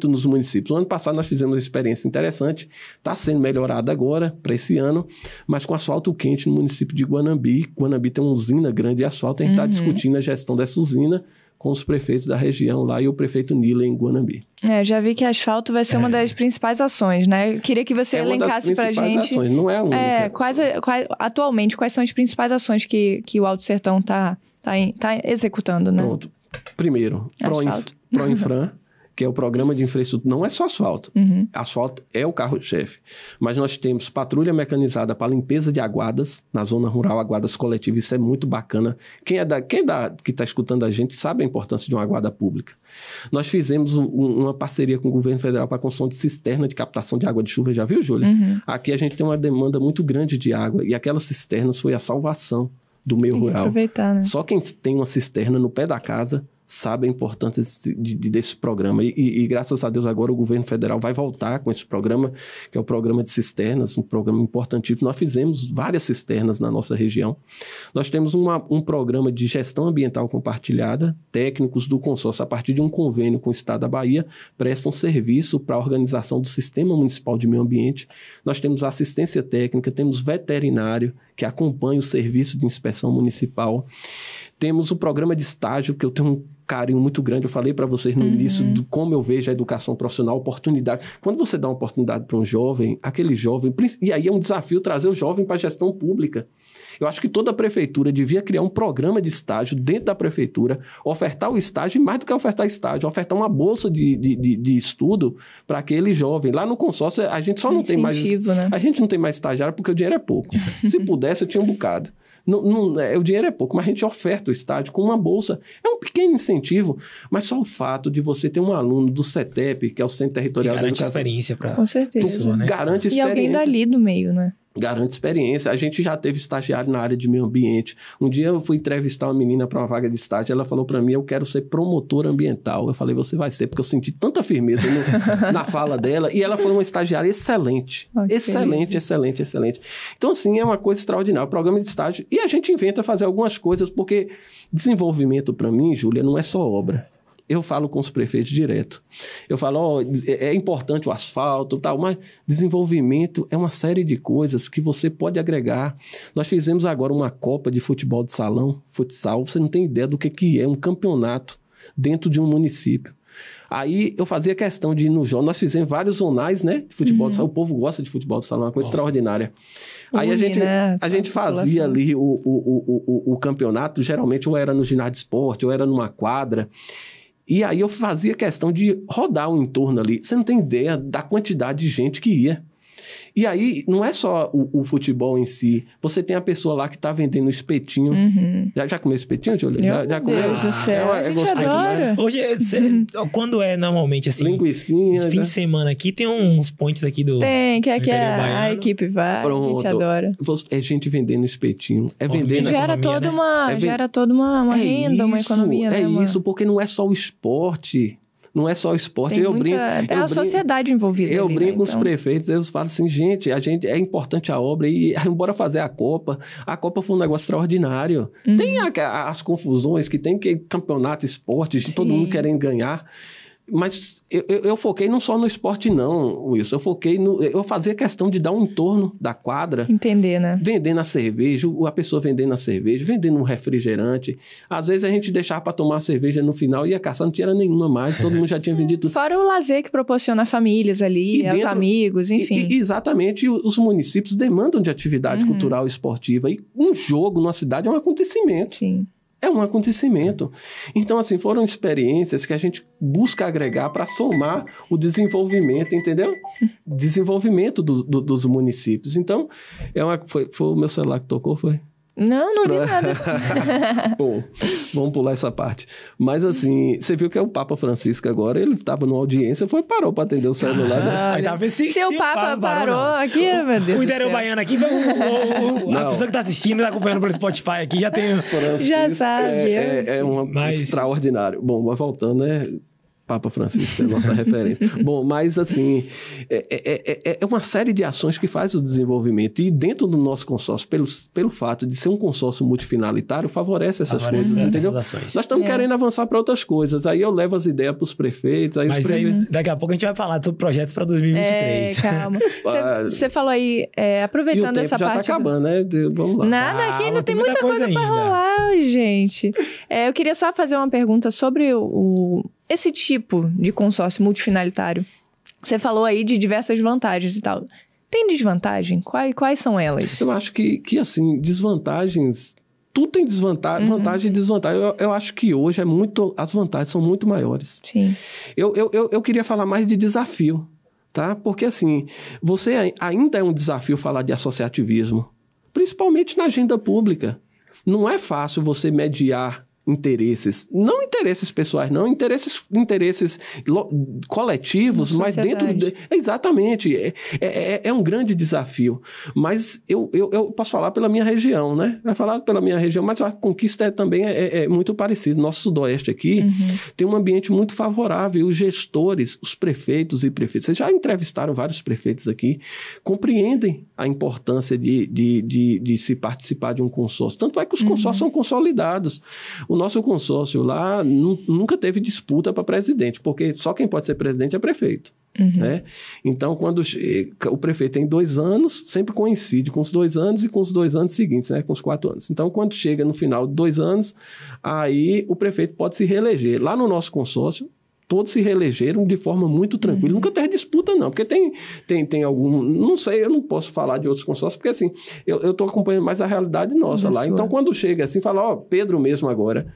nos municípios. O ano passado nós fizemos uma experiência interessante, está sendo melhorada agora, para esse ano, mas com asfalto quente no município de Guanambi. Guanambi tem uma usina grande de asfalto, a gente está discutindo a gestão dessa usina com os prefeitos da região lá e o prefeito Nila em Guanambi.
Já vi que asfalto vai ser uma das principais ações, né? Eu queria que você elencasse pra gente.
Ações, não é a única.
Atualmente, quais são as principais ações que o Alto Sertão tá executando, né?
Pronto. Primeiro, Proinfran, que é o programa de infraestrutura, não é só asfalto. Asfalto é o carro-chefe. Mas nós temos patrulha mecanizada para limpeza de aguadas, na zona rural, aguadas coletivas, isso é muito bacana. Quem está escutando a gente sabe a importância de uma aguada pública. Nós fizemos uma parceria com o governo federal para a construção de cisterna de captação de água de chuva, já viu, Júlia? Aqui a gente tem uma demanda muito grande de água, e aquelas cisternas foi a salvação do meio rural.
Aproveitar, né?
Só quem tem uma cisterna no pé da casa sabe a importância desse programa. E graças a Deus agora o governo federal vai voltar com esse programa, que é o programa de cisternas, um programa importantíssimo. Nós fizemos várias cisternas na nossa região. Nós temos um programa de gestão ambiental compartilhada, técnicos do consórcio, a partir de um convênio com o Estado da Bahia, prestam serviço para a organização do Sistema Municipal de Meio Ambiente. Nós temos assistência técnica, temos veterinário, que acompanha o serviço de inspeção municipal. Temos o programa de estágio, que eu tenho um carinho muito grande. Eu falei para vocês no início de como eu vejo a educação profissional, oportunidade. Quando você dá uma oportunidade para um jovem, aquele jovem... E aí é um desafio trazer o jovem para a gestão pública. Eu acho que toda prefeitura devia criar um programa de estágio dentro da prefeitura, ofertar o estágio, e mais do que ofertar estágio, ofertar uma bolsa de estudo para aquele jovem. Lá no consórcio, a gente só não tem mais...
Né?
A gente não tem mais estagiário porque o dinheiro é pouco. Se pudesse, eu tinha um bocado. O dinheiro é pouco, mas a gente oferta o estágio com uma bolsa. É um pequeno incentivo, mas só o fato de você ter um aluno do CETEP, que é o Centro Territorial da Educação.
Garante experiência para
com certeza.
Pessoa, né?
Garante experiência.
E alguém dali do meio, né?
Garante experiência. A gente já teve estagiário na área de meio ambiente. Um dia eu fui entrevistar uma menina para uma vaga de estágio, ela falou para mim, eu quero ser promotora ambiental. Eu falei, você vai ser, porque eu senti tanta firmeza na fala dela, e ela foi uma estagiária excelente. Okay. Excelente. Então, assim, é uma coisa extraordinária. O programa de estágio, e a gente inventa fazer algumas coisas, porque desenvolvimento para mim, Júlia, não é só obra. Eu falo com os prefeitos direto. Eu falo, é importante o asfalto e tal, mas desenvolvimento é uma série de coisas que você pode agregar. Nós fizemos agora uma Copa de Futebol de Salão, futsal. Você não tem ideia do que é um campeonato dentro de um município. Aí eu fazia questão de ir no jogo. Nós fizemos vários zonais, né? De futebol de salão. O povo gosta de futebol de salão, é uma coisa extraordinária. Aí a gente fazia ali o campeonato, geralmente ou era no ginásio de esporte, ou era numa quadra. E aí eu fazia questão de rodar o entorno ali. Você não tem ideia da quantidade de gente que ia. E aí, não é só o futebol em si. Você tem a pessoa lá que tá vendendo espetinho. Já comeu espetinho, Júlio? Já comeu?
Meu Deus do céu, a gente adora.
Hoje, quando é normalmente assim...
Linguicinha.
Fim de semana aqui, tem uns pontos aqui do...
Tem, que aqui a equipe vai,
Pronto.
a gente adora.
É gente vendendo espetinho. É vendendo...
Gera toda uma renda, uma economia, né?
Isso, porque não é só o esporte... Não é só o esporte.
Tem a sociedade envolvida.
Eu
ali,
brinco
né?
com os prefeitos, eles falam assim, gente, é importante a obra e bora fazer a Copa. A Copa foi um negócio extraordinário. Tem as confusões que tem, que campeonato, esporte, de todo mundo querendo ganhar. Mas eu foquei não só no esporte, não, Wilson. Eu fazia questão de dar um entorno da quadra.
Entender, né?
Vendendo a cerveja, a pessoa vendendo a cerveja, vendendo um refrigerante. Às vezes a gente deixava para tomar a cerveja no final e ia caçar, não tinha nenhuma mais, todo mundo já tinha vendido tudo.
Fora o lazer que proporciona famílias ali, os amigos, enfim.
Exatamente, os municípios demandam de atividade cultural e esportiva. E um jogo numa cidade é um acontecimento.
Sim.
É um acontecimento. Então, assim, foram experiências que a gente busca agregar para somar o desenvolvimento, entendeu? Desenvolvimento dos municípios. Então, foi o meu celular que tocou, foi?
Não vi nada.
Bom, vamos pular essa parte. Mas assim, você viu que é o Papa Francisco agora, ele estava numa audiência, parou para atender o celular. Né?
Se o Papa parou aqui, meu Deus.
O Interior Baiano aqui, a pessoa que está assistindo, está acompanhando pelo Spotify aqui, já tem...
Francisco
já sabe.
Extraordinário. Bom, mas voltando, né? Papa Francisco é a nossa referência. Bom, mas assim, é uma série de ações que faz o desenvolvimento. E dentro do nosso consórcio, pelo fato de ser um consórcio multifinalitário, favorece essas coisas, entendeu? Nós estamos querendo avançar para outras coisas. Aí eu levo as ideias para os prefeitos. Aí
daqui a pouco a gente vai falar sobre projetos para 2023.
Calma. Você falou aí, aproveitando essa parte...
já está acabando, né? Vamos lá.
Nada, aqui ainda tem muita coisa para rolar, gente. Eu queria só fazer uma pergunta sobre esse tipo de consórcio multifinalitário. Você falou aí de diversas vantagens e tal. Tem desvantagem? Quais são elas?
Eu acho que assim, desvantagens... Tudo tem vantagem e desvantagem. Eu acho que hoje as vantagens são muito maiores.
Sim.
Eu queria falar mais de desafio, tá? Porque assim, ainda é um desafio falar de associativismo. Principalmente na agenda pública. Não é fácil você mediar interesses, não interesses pessoais, não, interesses coletivos, mas dentro... Exatamente, é um grande desafio, mas eu posso falar pela minha região, né? Vai falar pela minha região, mas a Conquista também é muito parecido. Nosso Sudoeste aqui tem um ambiente muito favorável, os gestores, os prefeitos e prefeitos, vocês já entrevistaram vários prefeitos aqui, compreendem a importância de se participar de um consórcio, tanto é que os consórcios são consolidados. O nosso consórcio lá nunca teve disputa para presidente, porque só quem pode ser presidente é prefeito. Né? Então, quando o prefeito tem 2 anos, sempre coincide com os 2 anos e com os 2 anos seguintes, né? Com os 4 anos. Então, quando chega no final de 2 anos, aí o prefeito pode se reeleger. Lá no nosso consórcio, todos se reelegeram de forma muito tranquila. Nunca teve disputa, não. Porque tem algum... Não sei, eu não posso falar de outros consórcios, porque assim, eu estou acompanhando mais a realidade nossa lá. Então, quando chega assim, fala, Pedro mesmo agora...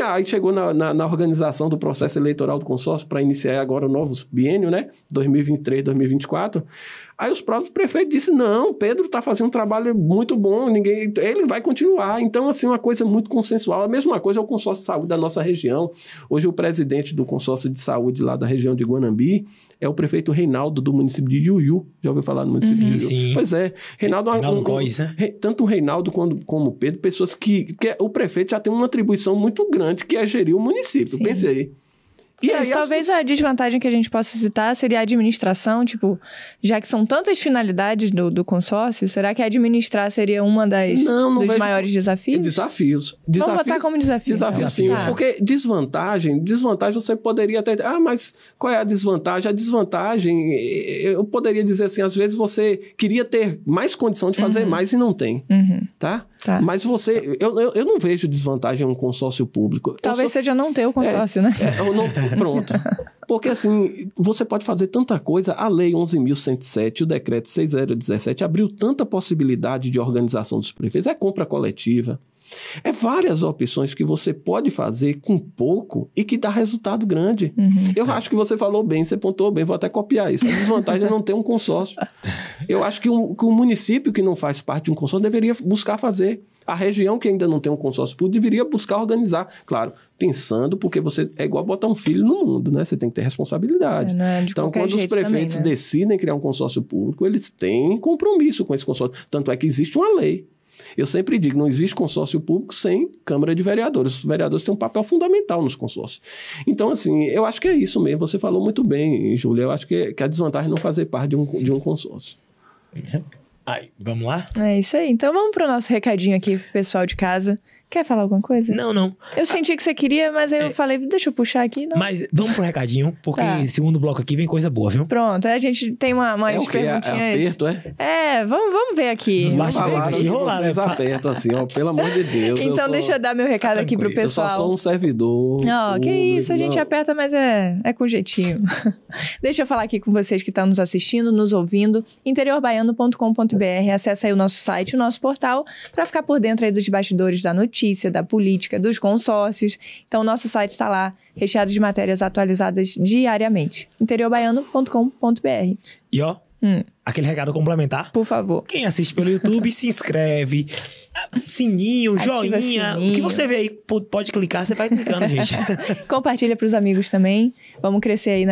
Aí chegou na organização do processo eleitoral do consórcio para iniciar agora o novo biênio, né? 2023, 2024. Aí os próprios prefeitos disseram, não, Pedro está fazendo um trabalho muito bom, ele vai continuar. Então, assim, uma coisa muito consensual. A mesma coisa é o consórcio de saúde da nossa região. Hoje o presidente do consórcio de saúde lá da região de Guanambi é o prefeito Reinaldo, do município de Iuiú. Já ouviu falar no município de Iuiú? Sim. Pois é. Reinaldo Góes, né? Tanto o Reinaldo como o Pedro, pessoas que o prefeito já tem uma atribuição muito grande, que é gerir o município.
Sim.
Pensei.
Mas talvez a desvantagem que a gente possa citar seria a administração, tipo, já que são tantas finalidades do consórcio, será que administrar seria uma dos maiores desafios?
Desafios.
Vamos botar como desafio.
Desafio, sim. Porque desvantagem você poderia ter... mas qual é a desvantagem? A desvantagem, eu poderia dizer assim, às vezes você queria ter mais condição de fazer mais e não tem, tá? Mas eu não vejo desvantagem em um consórcio público.
Talvez seja não ter o consórcio, né?
Pronto. Porque, assim, você pode fazer tanta coisa. A Lei 11.107, o Decreto 6017 abriu tanta possibilidade de organização dos prefeitos. É compra coletiva, É várias opções que você pode fazer com pouco e que dá resultado grande. Eu acho que você falou bem, você pontuou bem, vou até copiar isso. A desvantagem é não ter um consórcio. Eu acho que o município que não faz parte de um consórcio deveria buscar fazer. A região que ainda não tem um consórcio público deveria buscar organizar. Claro, pensando, porque você é igual botar um filho no mundo, né? Você tem que ter responsabilidade.
Então,
quando os prefeitos
também, né?
decidem criar um consórcio público, eles têm compromisso com esse consórcio. Tanto é que existe uma lei. Eu sempre digo, não existe consórcio público sem Câmara de Vereadores. Os vereadores têm um papel fundamental nos consórcios. Então, assim, eu acho que é isso mesmo. Você falou muito bem, Júlia. Eu acho que a desvantagem é não fazer parte de um consórcio.
Aí, vamos lá?
É isso aí. Então vamos pro nosso recadinho aqui pro pessoal de casa. Quer falar alguma coisa?
Não.
Eu senti que você queria, mas aí eu falei, deixa eu puxar aqui. Não.
Mas vamos pro recadinho, porque segundo bloco aqui vem coisa boa, viu?
Pronto, aí a gente tem umas perguntinhas.
É aperto, é?
Vamos ver aqui.
Nos bastidores aqui, rolar,
vocês apertam assim, ó, pelo amor de Deus.
Então deixa eu dar meu recado aqui pro pessoal.
Eu só sou um servidor.
Não, que isso, a gente aperta, mas é com jeitinho. Deixa eu falar aqui com vocês que estão nos assistindo, nos ouvindo, interiorbaiano.com.br, acessa aí o nosso site, o nosso portal, para ficar por dentro aí dos bastidores da notícia, da política, dos consórcios. Então, o nosso site está lá, recheado de matérias atualizadas diariamente. interiorbaiano.com.br.
E ó, aquele recado complementar.
Por favor.
Quem assiste pelo YouTube, se inscreve. Sininho,
Ativa
joinha.
sininho.
O que você vê aí, pode clicar, você vai clicando, gente.
Compartilha para os amigos também. Vamos crescer aí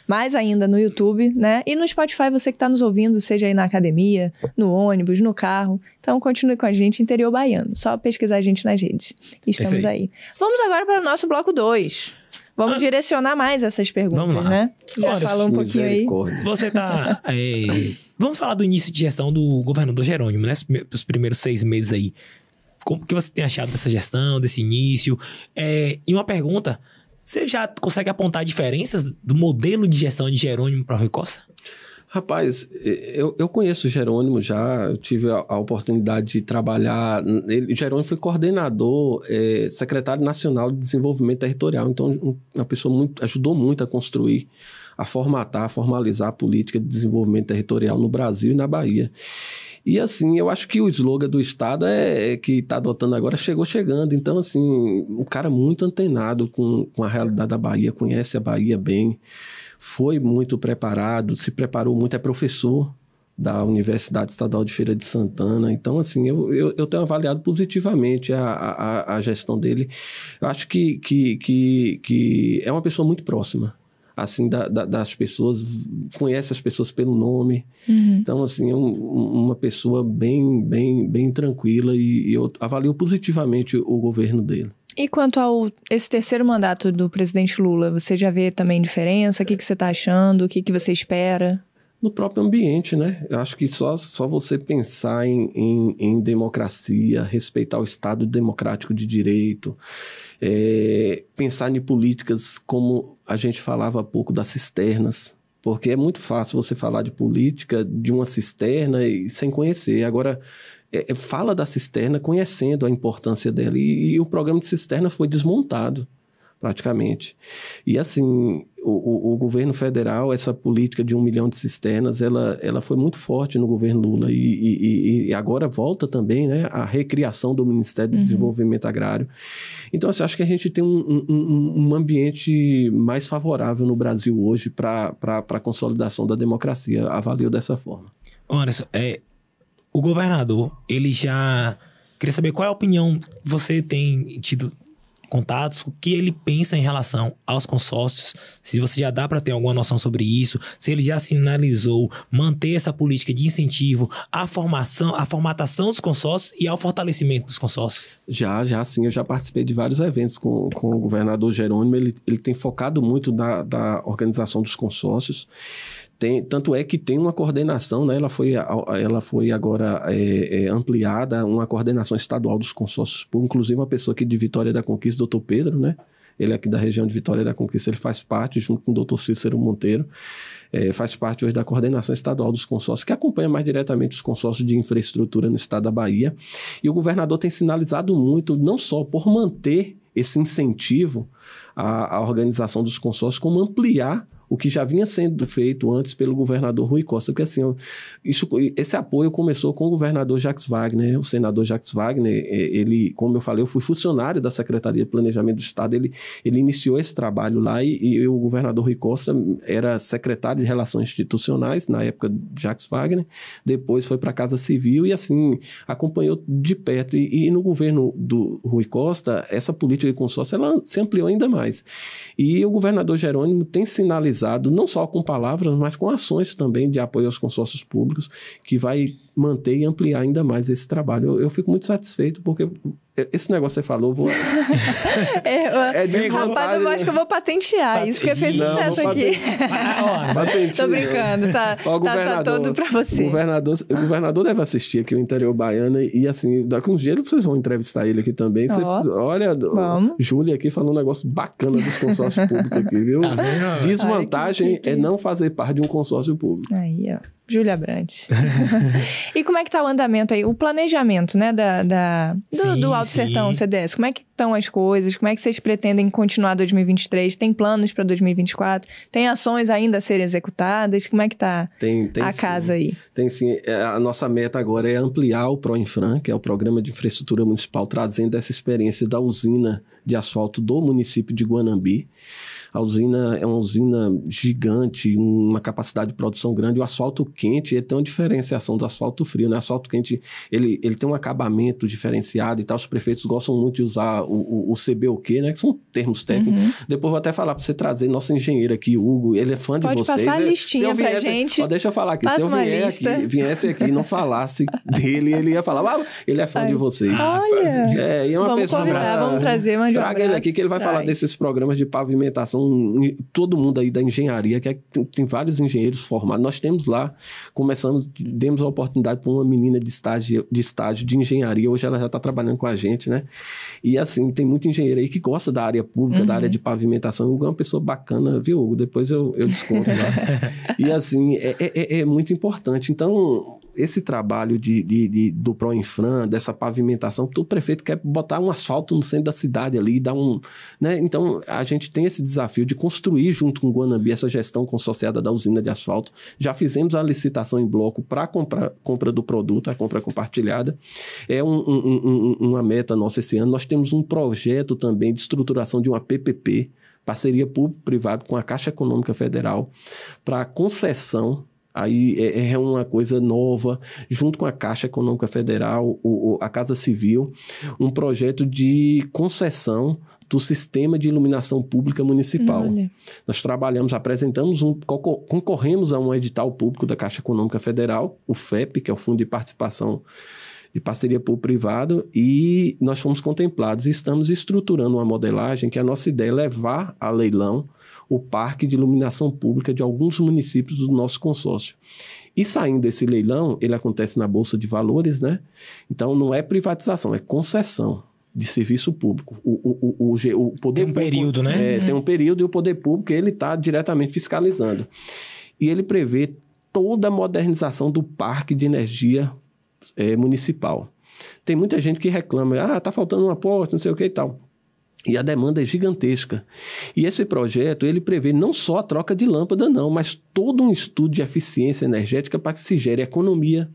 mais ainda no YouTube, né? E no Spotify, você que está nos ouvindo, seja aí na academia, no ônibus, no carro. Então, continue com a gente, Interior Baiano. Só pesquisar a gente nas redes. Estamos aí. Vamos agora para o nosso bloco 2. Vamos direcionar mais essas perguntas, né? Já falou um pouquinho aí.
Você tá... Vamos falar do início de gestão do governador Jerônimo, né? Os primeiros 6 meses aí. Como que você tem achado dessa gestão, desse início? E uma pergunta, você já consegue apontar diferenças do modelo de gestão de Jerônimo para Rui Costa?
Rapaz, eu conheço o Jerônimo já, eu tive a oportunidade de trabalhar... Jerônimo foi coordenador, secretário nacional de desenvolvimento territorial, então uma pessoa ajudou muito a construir, a formatar, a formalizar a política de desenvolvimento territorial no Brasil e na Bahia. E assim, eu acho que o slogan do Estado que está adotando agora chegando. Então, assim, um cara muito antenado com a realidade da Bahia, conhece a Bahia bem, foi muito preparado, se preparou muito, é professor da Universidade Estadual de Feira de Santana. Então, assim, eu tenho avaliado positivamente a gestão dele. Eu acho que é uma pessoa muito próxima, assim, das pessoas, conhece as pessoas pelo nome. Então, assim, é uma pessoa bem tranquila e eu avalio positivamente o governo dele.
E quanto esse terceiro mandato do presidente Lula, você já vê também diferença? O que você está achando? O que você espera?
No próprio ambiente, né? Eu acho que só você pensar em democracia, respeitar o Estado democrático de direito, pensar em políticas como a gente falava há pouco das cisternas, porque é muito fácil você falar de política de uma cisterna e sem conhecer. Agora, fala da cisterna conhecendo a importância dela. E o programa de cisterna foi desmontado, praticamente. E assim, o governo federal, essa política de 1 milhão de cisternas, ela foi muito forte no governo Lula. E agora volta também, né, a recriação do Ministério do Desenvolvimento Agrário. Então, assim, acho que a gente tem um ambiente mais favorável no Brasil hoje para a consolidação da democracia. Avalio dessa forma.
Anderson, o governador, ele já... Queria saber qual é a opinião que você tem tido contatos, o que ele pensa em relação aos consórcios, se você já dá para ter alguma noção sobre isso, se ele já sinalizou manter essa política de incentivo à formatação dos consórcios e ao fortalecimento dos consórcios.
Já sim, eu já participei de vários eventos com o governador Jerônimo, ele tem focado muito da organização dos consórcios. Tanto é que tem uma coordenação, né? Ela foi agora ampliada, uma coordenação estadual dos consórcios públicos, inclusive uma pessoa aqui de Vitória da Conquista, doutor Pedro, né? Ele é aqui da região de Vitória da Conquista, ele faz parte, junto com o doutor Cícero Monteiro, faz parte hoje da coordenação estadual dos consórcios, que acompanha mais diretamente os consórcios de infraestrutura no estado da Bahia. E o governador tem sinalizado muito, não só por manter esse incentivo à organização dos consórcios, como ampliar o que já vinha sendo feito antes pelo governador Rui Costa, porque assim, esse apoio começou com o governador Jacques Wagner, o senador Jacques Wagner, ele, como eu falei, eu fui funcionário da Secretaria de Planejamento do Estado, ele iniciou esse trabalho lá e o governador Rui Costa era secretário de Relações Institucionais, na época de Jacques Wagner, depois foi para a Casa Civil e assim, acompanhou de perto. E no governo do Rui Costa, essa política de consórcio, ela se ampliou ainda mais. E o governador Jerônimo tem sinalizado, não só com palavras, mas com ações também de apoio aos consórcios públicos, que vai manter e ampliar ainda mais esse trabalho. Eu fico muito satisfeito, porque esse negócio que você falou,
rapaz, eu acho que eu vou patentear isso, porque fez sucesso aqui. Tô brincando, tá todo pra você.
O governador deve assistir aqui o Interior Baiano e assim, daqui uns dias vocês vão entrevistar ele aqui também. Olha, Júlia aqui falando um negócio bacana dos consórcios públicos aqui, viu? Tá vendo? Desvantagem é não fazer parte de um consórcio público.
Aí, ó. Júlia Brandt. E como é que tá o andamento aí? O planejamento, né, do Alto Sertão CDS. Como é que estão as coisas? Como é que vocês pretendem continuar 2023? Tem planos para 2024? Tem ações ainda a serem executadas? Como é que tá a casa aí?
Tem sim. A nossa meta agora é ampliar o PROINFRAN, que é o Programa de Infraestrutura Municipal, trazendo essa experiência da usina de asfalto do município de Guanambi. A usina é uma usina gigante, uma capacidade de produção grande. O asfalto quente, ele tem uma diferenciação do asfalto frio, né? O asfalto quente, ele tem um acabamento diferenciado e tal. Os prefeitos gostam muito de usar o CBOQ, né? Que são termos técnicos. Depois vou até falar para você trazer nosso engenheiro aqui, Hugo. Ele é fã de vocês.
Pode passar a listinha pra gente.
Deixa eu falar aqui. Se eu viesse aqui e não falasse dele, ele ia falar, ele é fã de vocês.
Olha!
E é uma pessoa...
Vamos trazer mais
Traga ele aqui que ele vai falar desses programas de pavimentação. Todo mundo aí da engenharia, que tem vários engenheiros formados. Nós temos lá, demos a oportunidade para uma menina de estágio de engenharia. Hoje ela já está trabalhando com a gente, né? E assim, tem muito engenheiro aí que gosta da área pública, da área de pavimentação. O Hugo é uma pessoa bacana, viu, Hugo? Depois eu desconto lá. E assim, é muito importante. Então, esse trabalho do PROINFRAN, dessa pavimentação, todo prefeito quer botar um asfalto no centro da cidade ali, dar né? Então, a gente tem esse desafio de construir junto com o Guanambi essa gestão consorciada da usina de asfalto. Já fizemos a licitação em bloco para a compra do produto, a compra compartilhada. É uma meta nossa esse ano. Nós temos um projeto também de estruturação de uma PPP, parceria público-privado com a Caixa Econômica Federal, para concessão. Aí é uma coisa nova, junto com a Caixa Econômica Federal, a Casa Civil, um projeto de concessão do Sistema de Iluminação Pública Municipal. Olha. Nós trabalhamos, concorremos a um edital público da Caixa Econômica Federal, o FEP, que é o Fundo de Participação de Parceria Público-Privado, e nós fomos contemplados e estamos estruturando uma modelagem que a nossa ideia é levar a leilão o parque de iluminação pública de alguns municípios do nosso consórcio. E saindo esse leilão, ele acontece na Bolsa de Valores, né? Então, não é privatização, é concessão de serviço público. O poder
tem um período, né?
Tem um período e o poder público ele está diretamente fiscalizando. E ele prevê toda a modernização do parque de energia municipal. Tem muita gente que reclama, está faltando uma porta, não sei o que e tal. E a demanda é gigantesca. E esse projeto, ele prevê não só a troca de lâmpada, não, mas todo um estudo de eficiência energética para que se gere economia,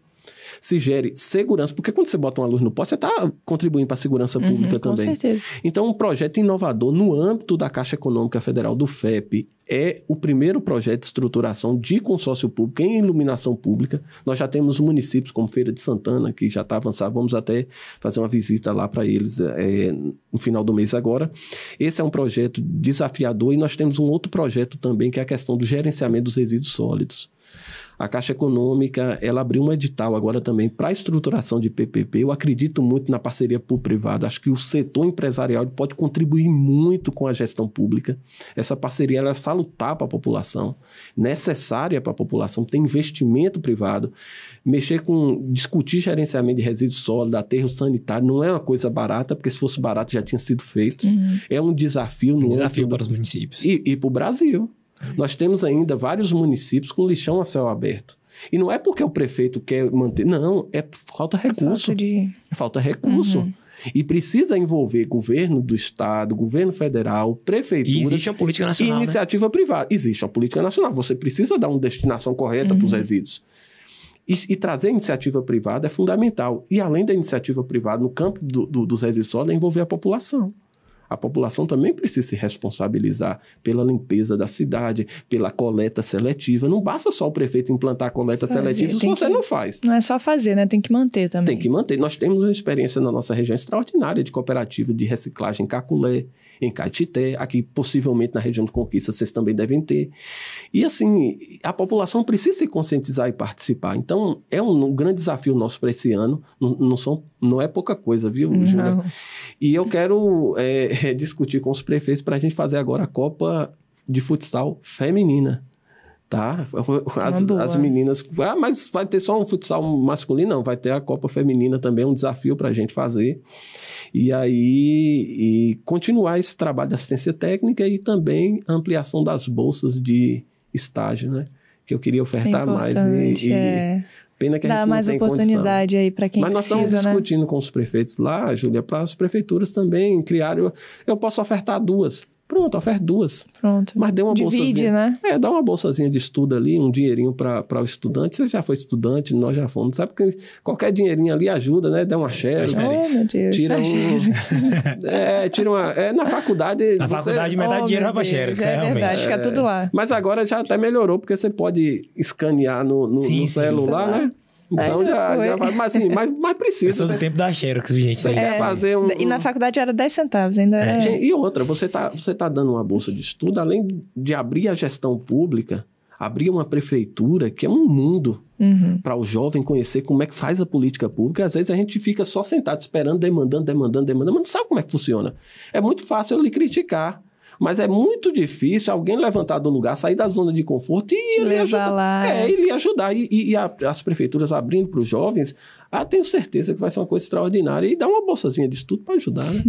se gere segurança. Porque quando você bota uma luz no poste, você está contribuindo para a segurança pública também. Com certeza. Então, um projeto inovador no âmbito da Caixa Econômica Federal do FEP é o primeiro projeto de estruturação de consórcio público em iluminação pública. Nós já temos municípios como Feira de Santana, que já está avançado. Vamos até fazer uma visita lá para eles no final do mês agora. Esse é um projeto desafiador e nós temos um outro projeto também, que é a questão do gerenciamento dos resíduos sólidos. A Caixa Econômica, ela abriu um edital agora também para a estruturação de PPP. Eu acredito muito na parceria público-privada. Acho que o setor empresarial pode contribuir muito com a gestão pública. Essa parceria ela é salutar para a população, necessária para a população, tem investimento privado. Discutir gerenciamento de resíduos sólidos, aterro sanitário, não é uma coisa barata, porque se fosse barato já tinha sido feito. É um desafio.
Para os municípios.
E para o Brasil. Nós temos ainda vários municípios com lixão a céu aberto. E não é porque o prefeito quer manter... Não, falta recurso. Falta recurso. E precisa envolver governo do estado, governo federal, prefeitura.
E existe uma política nacional,
e iniciativa privada. Existe uma política nacional. Você precisa dar uma destinação correta para os resíduos. E trazer iniciativa privada é fundamental. E além da iniciativa privada, no campo dos resíduos sólidos, é envolver a população. A população também precisa se responsabilizar pela limpeza da cidade, pela coleta seletiva. Não basta só o prefeito implantar a coleta seletiva se você não faz.
Não é só fazer, né? Tem que manter também.
Tem que manter. Nós temos uma experiência na nossa região extraordinária de cooperativa de reciclagem em Caculé, em Caetité, aqui possivelmente na região de Conquista vocês também devem ter. E assim, a população precisa se conscientizar e participar. Então, é um grande desafio nosso para esse ano. Não é pouca coisa, viu, Júlia? E eu quero discutir com os prefeitos para a gente fazer agora a Copa de Futsal feminina. Tá? As meninas... mas vai ter só um futsal masculino? Não, vai ter a Copa feminina também, um desafio para a gente fazer. E aí, continuar esse trabalho de assistência técnica e também ampliação das bolsas de estágio, né? Que eu queria ofertar mais pena que a gente não tem condição. Dá mais
oportunidade aí para quem precisa, né?
Mas nós estamos discutindo com os prefeitos lá, Júlia, para as prefeituras também criarem... Eu posso ofertar 2. Pronto, oferta 2.
Pronto.
Mas dê uma bolsazinha.
Né?
Dá uma bolsazinha de estudo ali, um dinheirinho para o estudante. Você já foi estudante, nós já fomos. Sabe que qualquer dinheirinho ali ajuda, né? Dá uma xerox.
Oh, meu Deus.
Tira uma... na faculdade...
Na faculdade, metade do dinheiro vai pra xerox, realmente.
Verdade, fica tudo lá.
Mas agora já até melhorou, porque você pode escanear no celular, né? Então já vai, mas precisa.
Eu sou do tempo da xerox, gente.
Você quer fazer
E na faculdade era 10 centavos, ainda era...
E outra, você tá dando uma bolsa de estudo, além de abrir a gestão pública, abrir uma prefeitura, que é um mundo para o jovem conhecer como é que faz a política pública. Às vezes a gente fica só sentado esperando, demandando, mas não sabe como é que funciona. É muito fácil eu lhe criticar. Mas é muito difícil alguém levantar do lugar, sair da zona de conforto e ele ajudar. Lá. Ele ajudar. E as prefeituras abrindo para os jovens, tenho certeza que vai ser uma coisa extraordinária. E dá uma bolsazinha de estudo para ajudar, né?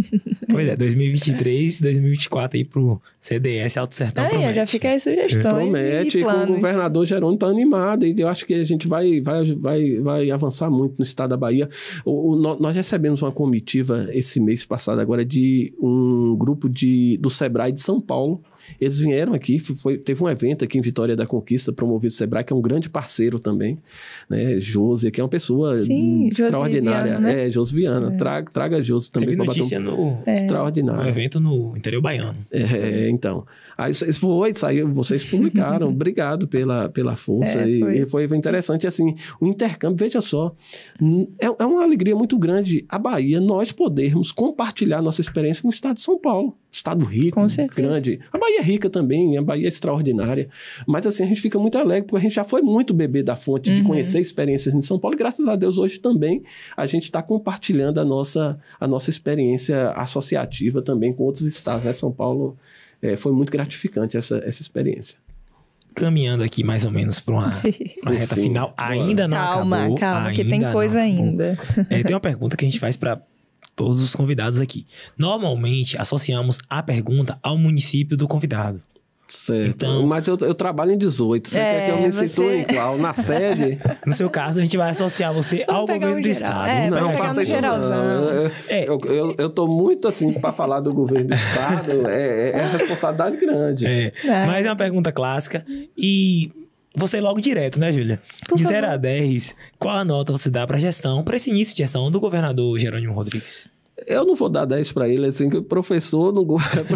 Pois é, 2023, 2024 aí pro CDS Alto Sertão promete.
Já fica aí sugestões.
Promete, e o governador Jerônimo está animado. E eu acho que a gente vai avançar muito no estado da Bahia. Nós recebemos uma comitiva esse mês passado agora de um grupo do Sebrae de São Paulo. Eles vieram aqui, teve um evento aqui em Vitória da Conquista, promovido o Sebrae, que é um grande parceiro também, né? Josi, que é uma pessoa extraordinária.
Josi Viana, né?
Josi Viana. Traga a Josi também.
Teve notícia
extraordinário.
No evento no interior baiano.
Então. Aí saiu, vocês publicaram. Obrigado pela força. E foi interessante, assim, o intercâmbio, veja só, é uma alegria muito grande a Bahia, nós podermos compartilhar nossa experiência com o estado de São Paulo. Estado rico, grande. A Bahia é rica também, a Bahia é extraordinária. Mas assim, a gente fica muito alegre, porque a gente já foi muito bebê da fonte de conhecer experiências em São Paulo. E graças a Deus, hoje também, a gente está compartilhando a nossa experiência associativa também com outros estados, né? São Paulo foi muito gratificante essa experiência.
Caminhando aqui mais ou menos para uma reta final. Ainda não acabou.
Calma, que tem coisa ainda.
Tem uma pergunta que a gente faz para todos os convidados aqui. Normalmente, associamos a pergunta ao município do convidado.
Certo. Então, mas eu trabalho em 18. Você quer que eu me situe em qual? Na sede?
No seu caso, a gente vai associar você ao governo do estado.
Não faça isso não. Eu tô muito assim para falar do governo do estado. É responsabilidade grande.
Mas é uma pergunta clássica. E você logo direto, né, Júlia? De 0 a 10, qual a nota você dá para esse início de gestão do governador Jerônimo Rodrigues?
Eu não vou dar 10 para ele, assim, que o professor não gosta.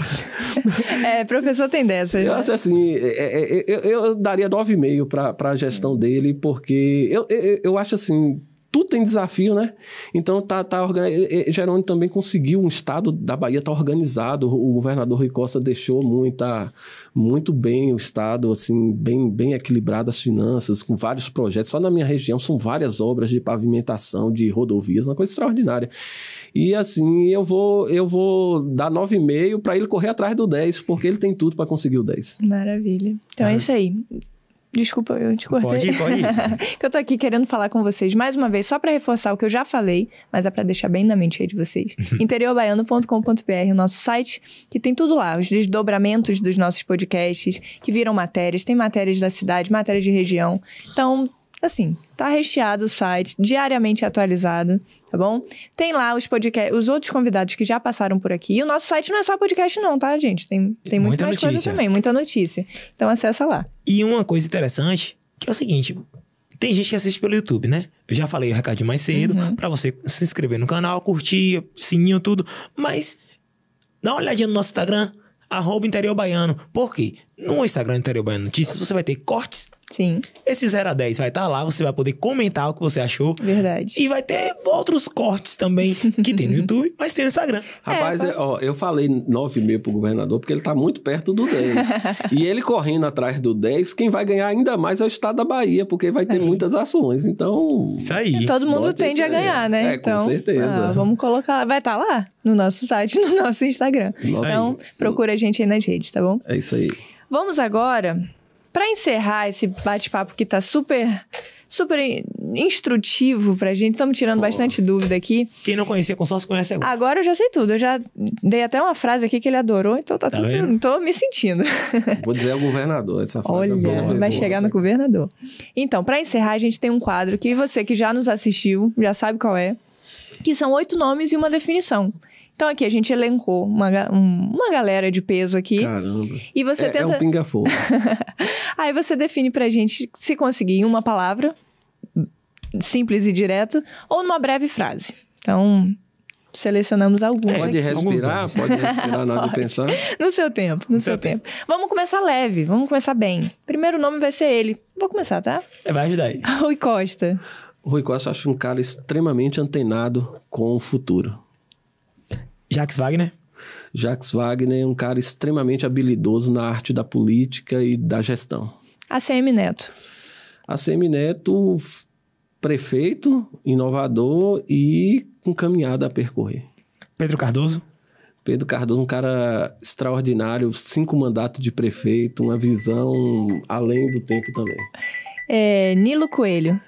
Professor tem dessa.
Eu acho assim, eu daria 9,5 para a gestão dele, porque eu acho assim, tudo tem desafio, né? Então, Jerônimo também conseguiu, um estado da Bahia tá organizado, o governador Rui Costa deixou muito bem o estado, assim, bem equilibrado as finanças, com vários projetos. Só na minha região são várias obras de pavimentação, de rodovias, uma coisa extraordinária. E assim, eu vou dar 9,5 para ele correr atrás do 10, porque ele tem tudo para conseguir o 10.
Maravilha. Então é isso aí. Desculpa, eu te cortei.
Pode ir.
Que eu tô aqui querendo falar com vocês mais uma vez, só para reforçar o que eu já falei, mas é para deixar bem na mente aí de vocês. interiorbaiano.com.br, o nosso site, que tem tudo lá, os desdobramentos dos nossos podcasts, que viram matérias, tem matérias da cidade, matérias de região. Então, assim, tá recheado o site, diariamente atualizado, tá bom? Tem lá os podcasts, os outros convidados que já passaram por aqui. E o nosso site não é só podcast não, tá, gente? Tem muito
Muita
mais coisa
notícia.
também, muita notícia. Então acessa lá.
E uma coisa interessante, que é o seguinte... Tem gente que assiste pelo YouTube, né? Eu já falei o recadinho mais cedo, pra você se inscrever no canal, curtir, sininho, tudo. Mas dá uma olhadinha no nosso Instagram, @InteriorBaiano. Por quê? No Instagram Interior Baiano Notícias, você vai ter cortes.
Sim,
Esse 0 a 10 vai estar lá, você vai poder comentar o que você achou.
verdade.
E vai ter outros cortes também, que tem no YouTube, mas tem no Instagram.
Rapaz, eu falei 9,5 pro governador, porque ele tá muito perto do 10. E ele correndo atrás do 10, quem vai ganhar ainda mais é o estado da Bahia, porque vai ter muitas ações. Então...
Isso aí.
Todo mundo
bota
tende
isso
a
aí.
ganhar, né?
Com certeza.
Vamos colocar... Vai estar lá no nosso site, no nosso Instagram.
Nossa.
Então, procura a gente aí nas redes, tá bom?
É isso aí.
Vamos agora, para encerrar esse bate-papo que tá super instrutivo pra gente. Estamos tirando bastante dúvida aqui.
Quem não conhecia consórcio, conhece agora.
Agora eu já sei tudo. Eu já dei até uma frase aqui que ele adorou, então tá tudo...
vendo?
Tô me sentindo.
Vou dizer ao governador essa frase.
Olha, vai chegar no governador. Então, para encerrar, a gente tem um quadro que você que já nos assistiu, já sabe qual é, que são 8 nomes e uma definição. Então aqui a gente elencou uma galera de peso aqui.
Caramba.
E você tenta...
É um pinga-fogo.
Aí você define pra gente se conseguir em uma palavra, simples e direto, ou numa breve frase. Então, selecionamos algumas
Pode
aqui.
respirar na hora de pensar.
No seu tempo, no seu tempo. Vamos começar leve, vamos começar bem. Primeiro nome vai ser ele. Vou começar, tá?
Vai ajudar aí.
Rui Costa.
Rui Costa, eu acho um cara extremamente antenado com o futuro.
Jacques Wagner.
Jacques Wagner é um cara extremamente habilidoso na arte da política e da gestão.
ACM Neto.
ACM Neto, prefeito, inovador e com caminhada a percorrer.
Pedro Cardoso.
Pedro Cardoso, um cara extraordinário, 5 mandatos de prefeito, uma visão além do tempo também.
Nilo Coelho.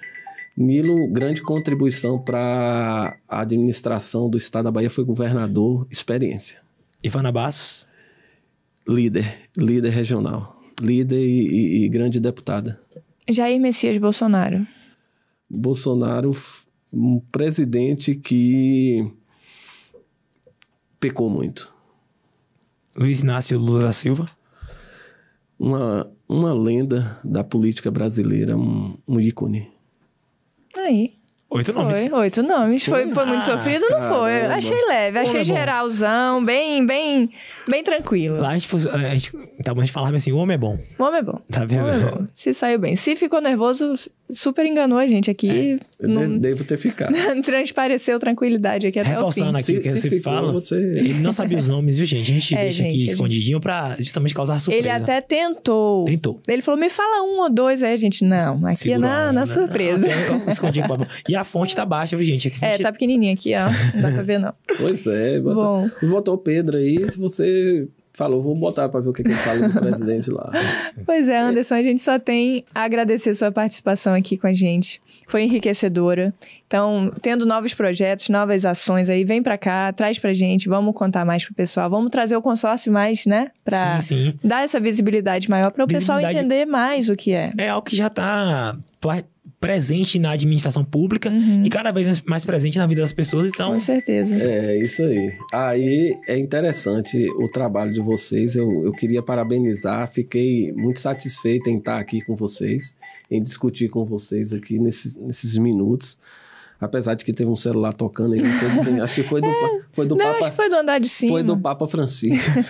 Nilo, grande contribuição para a administração do estado da Bahia, foi governador, experiência.
Ivana Bastos.
Líder regional, líder e grande deputada.
Jair Messias Bolsonaro.
Bolsonaro, um presidente que pecou muito.
Luiz Inácio Lula da Silva.
Uma lenda da política brasileira, um ícone.
Aí.
8 nomes.
Foi, 8 nomes. Foi muito sofrido? Não foi.
Caramba.
Achei leve, achei
Homem é bom.
geralzão, bem tranquilo.
Lá a gente falava assim, o homem é bom.
O homem é bom.
Tá
O homem é
vendo?
bom. Se saiu bem. Se ficou nervoso, super enganou a gente aqui.
Eu devo ter ficado.
Transpareceu tranquilidade aqui até
Reforçando
o fim.
aqui o que você
ficou,
fala.
você...
Ele não sabia os nomes, viu, gente? A gente deixa
gente,
aqui escondidinho pra justamente causar surpresa.
Ele até tentou.
Tentou.
Ele falou, me fala 1 ou 2 aí, a gente. Não, aqui
Segurou
é na surpresa.
Eu escondi com a... E a fonte tá baixa, viu, gente? Aqui, fonte...
Tá pequenininha aqui, ó. Não dá pra ver, não.
Pois é,
Bom.
botou o Pedro aí, se você falou, vou botar pra ver o que ele fala do presidente lá.
Pois é, Anderson, a gente só tem a agradecer sua participação aqui com a gente. Foi enriquecedora. Então, tendo novos projetos, novas ações aí, vem pra cá, traz pra gente, vamos contar mais pro pessoal. Vamos trazer o consórcio mais, né? Pra
Sim.
dar essa visibilidade maior para o pessoal entender mais o que é.
É algo que já tá presente na administração pública e cada vez mais presente na vida das pessoas, então...
Com certeza.
É, isso aí. Aí é interessante o trabalho de vocês, eu queria parabenizar, fiquei muito satisfeito em estar aqui com vocês, em discutir com vocês aqui nesses minutos. Apesar de que teve um celular tocando aí, não sei de quem, acho que foi do Papa.
Acho que foi do andar de cima.
Foi do Papa Francisco.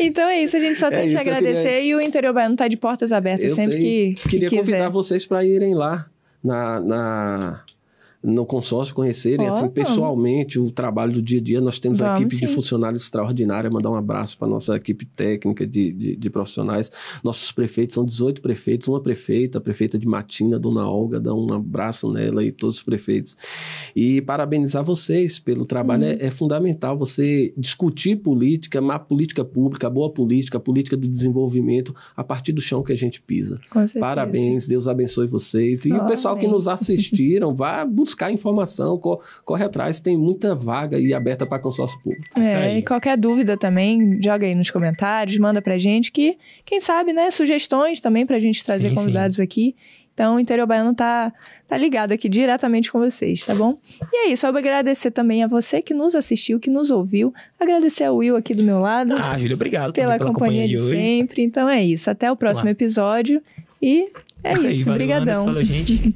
Então é isso, a gente só tem que te agradecer e o Interior Baiano tá de portas abertas sempre que
queria
quiser.
convidar vocês para irem lá no consórcio, conhecerem assim, pessoalmente o trabalho do dia a dia. Nós temos uma equipe de funcionários extraordinária. Mandar um abraço para nossa equipe técnica de profissionais. Nossos prefeitos, são 18 prefeitos, uma prefeita, a prefeita de Matina, Dona Olga, dá um abraço nela e todos os prefeitos. E parabenizar vocês pelo trabalho. É fundamental você discutir política, má política pública, boa política, a política do desenvolvimento, a partir do chão que a gente pisa.
Com certeza.
Parabéns, Deus abençoe vocês. E o pessoal que nos assistiram, vá buscar informação, corre atrás, tem muita vaga aí aberta para consórcio público.
E qualquer dúvida também, joga aí nos comentários, manda pra gente que, quem sabe, né, sugestões também pra gente trazer convidados aqui. Então, o Interior Baiano tá ligado aqui diretamente com vocês, tá bom? E é isso, eu vou agradecer também a você que nos assistiu, que nos ouviu. Agradecer ao Will aqui do meu lado.
Júlia, obrigado
pela companhia de sempre. Então é isso, até o próximo episódio. E é isso,
valeu,
brigadão.
Anderson, valeu, gente.